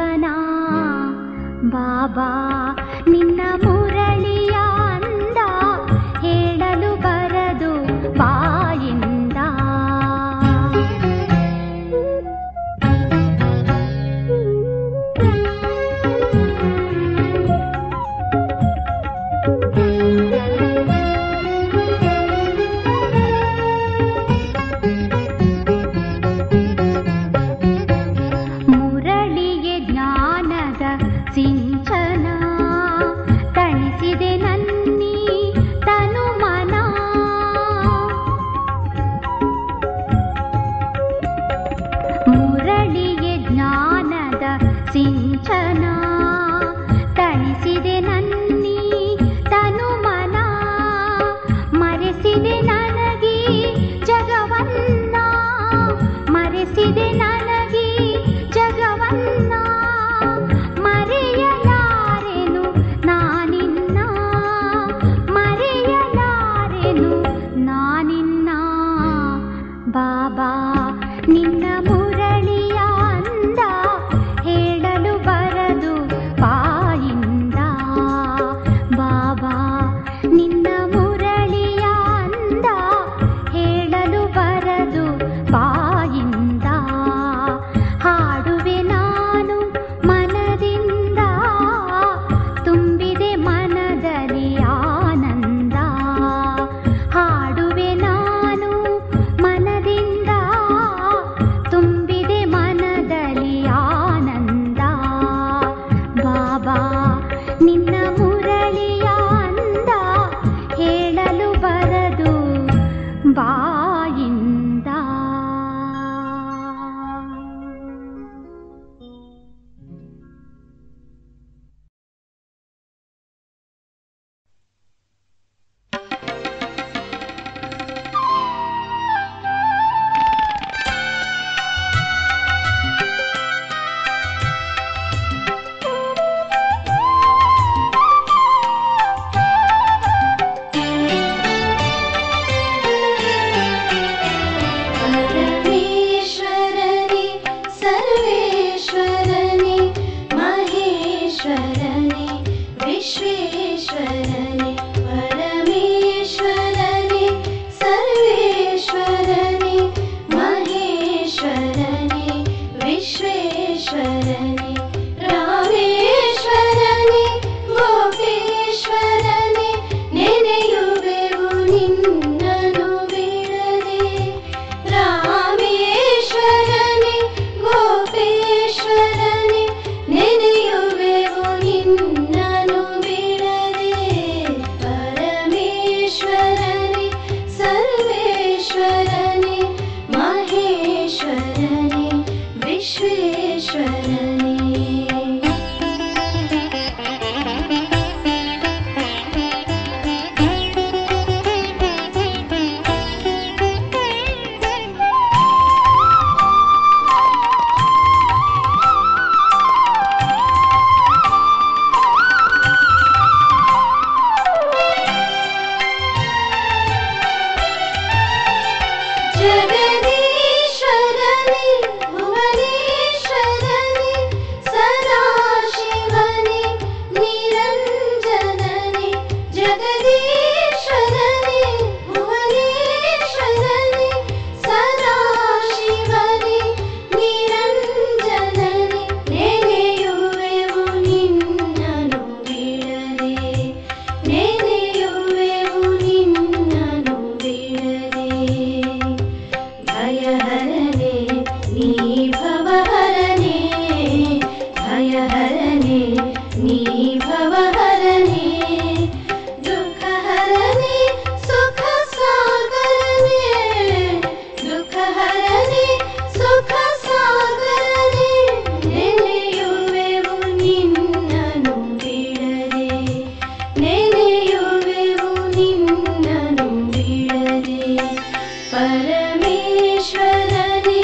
ಜೀವನ ಬಾಬಾ ನಿನ್ನ ಮುರಳಿಯ ಅಂದ ಹೇಳಲು ಬರದು ಬಾಯಿಂದ. ಮುರಳಿಗೆ ಜ್ಞಾನದ ಸಿಂಚನ ತಣಿಸಿದೆ ನನ್ನಿ ತನು ಮನ. ಮುರಳಿಗೆ ಜ್ಞಾನದ ಸಿಂಚನ ತಣಿಸಿದೆ ನನ್ನಿ ತನು ಮನ. ಮರೆಸಿದೆ ನನಗೆ ಜಗವನ್ನ, ಮರೆಸಿದೆ ನನಗೆ ಜಗವನ್ನ. ಮರೆಯಲಾರೆನು ನಾನಿನ್ನ, ಮರೆಯಲಾರೆನು ನಾನಿನ್ನ. ಬಾಬಾ ನಿನ್ನ ಮುರಳಿಯ ಅಂದ ಹೇಳಲು ಬರದು ಬಾಯಿಂದ. ಬಾಬಾ ನಿನ್ನ ಮುರಳಿಯ ಅಂದ ಹೇಳಲು ಬರದು ಬಾಯಿಂದ. ಹಾಡುವೆ ನಾನು ಮನದಿಂದ, ತುಂಬಿದೆ ಮನದಲ್ಲಿ ಆನಂದ. ಹಾಡುವೆ ನಾನು ಮನದಿಂದ, ತುಂಬಿದೆ ಮನದಲ್ಲಿ ಆನಂದ. ಬಾಬಾ ನಿನ್ನ ಮುರಳಿಯ ಅಂದ ಹೇಳಲು ಬರದು ಬಾಯಿಂದ. परमेश्वरने सर्वेश्वरने महेश्वरने विश्वेश्वरने. परमेश्वरने सर्वेश्वरने महेश्वरने विश्वेश्वरने. रामेश्वरने गोपेश्वरने ನೆನೆಯುವೆವು ನಿನ್ನನು ಬಿಡದೆ. ರಾಮೇಶ್ವರನೆ ಗೋಪೇಶ್ವರನೆ ನೆನೆಯುವೆವು ನಿನ್ನನು ಬಿಡದೆ. ಪರಮೇಶ್ವರನೆ ಸರ್ವೇಶ್ವರನೆ ಮಹೇಶ್ವರನೆ ವಿಶ್ವೇಶ್ವರನೆ. ಜಗದೀಶ್ವರನೆ ಭುವನೇಶ್ವರನೆ ಸದಾಶಿವನೆ ನಿರಂಜನನೆ. ಜಗದೀಶ್ವರನೆ ಭುವನೇಶ್ವರನೆ ಸದಾಶಿವನೆ ನಿರಂಜನನೆ. ನೆನೆಯುವೆವು ನಿನ್ನನು ಬಿಡದೆ, ನೆನೆಯುವೆವು ನಿನ್ನನು ಬಿಡದೆ. ಭಯಹರನೆ ನೀ ಭವಹರನೆ, ಭಯಹರನೆ ನೀ ಭವಹರನೆ. ದುಃಖಹರನೆ ಸುಖ ಸಾಗರನೆ, ದುಃಖಹರನೆ ಸುಖ ಸಾಗರನೆ. ನೆನೆಯುವೆವು ನಿನ್ನನು ಬಿಡದೆ, ನೆನೆಯುವೆವು ನಿನ್ನನು ಬಿಡದೆ. परमेश्वरने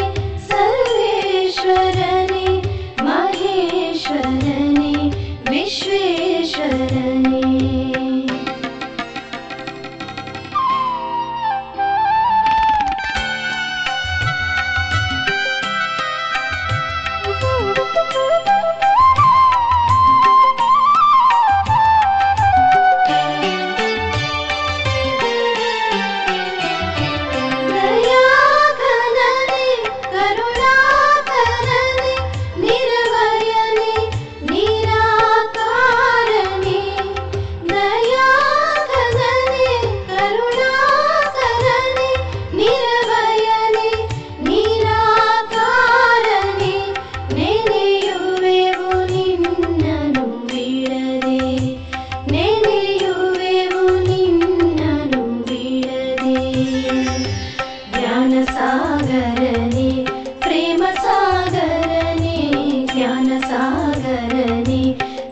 सर्वेश्वरने महेश्वरने विश्वेश्वरने. ಸಾಗರನೆ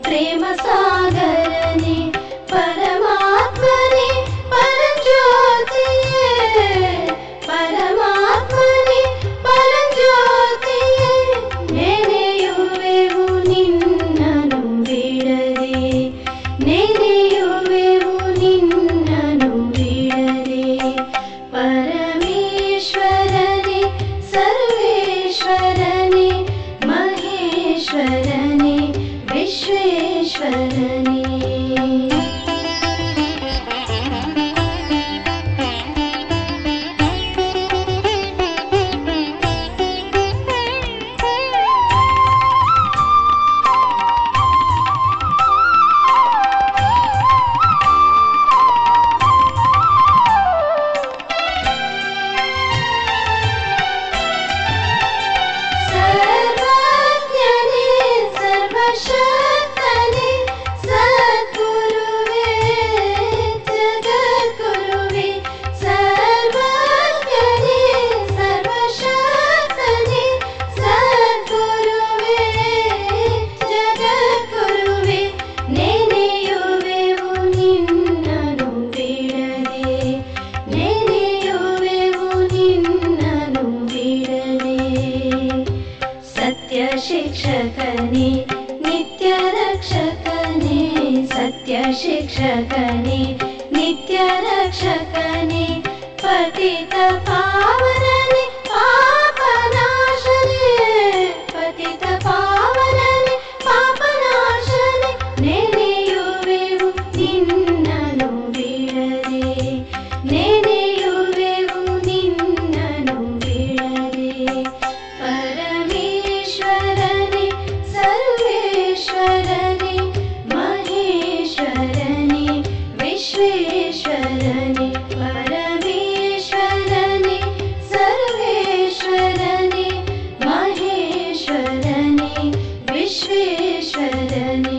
ಪ್ರೇಮ ಸಾಗರನೆ ಪರಮಾತ್ಮನೆ ಪರಂಜ್ಯೋತಿಯೇ ಪರಮಾತ್ಮನೆ ಪರಂಜ್ಯೋತಿಯೇ ನೆನೆಯುವೆವು ನಿನ್ನನು ಬಿಡದೆ ನೆನೆಯುವೆವು ನಿನ್ನನು ಬಿಡದೆ ಪರಮೇಶ್ವರನೆ ಸರ್ವೇಶ್ವರನೆ ಮಹೇಶ್ವರನೆ ವಿಶ್ವೇಶ್ವರನೆ ಸರ್ವಜ್ಞನೇ ಸರ್ವಶಕ್ತನೇ ಸದ್ಗುರುವೇ ಜಗದ್ಗುರುವೇ ಸರ್ವಜ್ಞನೇ ಸರ್ವಶಕ್ತನೇ ಸದ್ಗುರುವೇ ಜಗದ್ಗುರುವೇ ನೆನೆಯುವೆವು ನಿನ್ನನು ಬಿಡದೆ ನೆನೆಯುವೆವು ನಿನ್ನನು ಬಿಡದೆ ಸತ್ಯ ಶಿಕ್ಷಕನೇ ನಿತ್ಯ ರಕ್ಷಕನೇ ಸತ್ಯ ಶಿಕ್ಷಕನೇ ನಿತ್ಯ ರಕ್ಷಕನೇ ಪತಿತ ಪಾವನನೇ ಪಾಪನಾಶನೇ ಪತಿತ ಪಾವನನೇ ಪಾಪನಾಶನೇ ನೆನೆಯುವೆವು ನಿನ್ನನು ಬಿಡದೆ ನೆನೆಯುವೆವು ನಿನ್ನನು ಬಿಡದೆ ಪರಮೇಶ್ವರನೆ ಸರ್ವೇಶ್ವರನೆ ಮಹೇಶ್ವರನೆ ವಿಶ್ವೇಶ್ವರನೆ ಪರಮೇಶ್ವರನೆ ಸರ್ವೇಶ್ವರನೆ ಮಹೇಶ್ವರನೆ ವಿಶ್ವೇಶ್ವರನೆ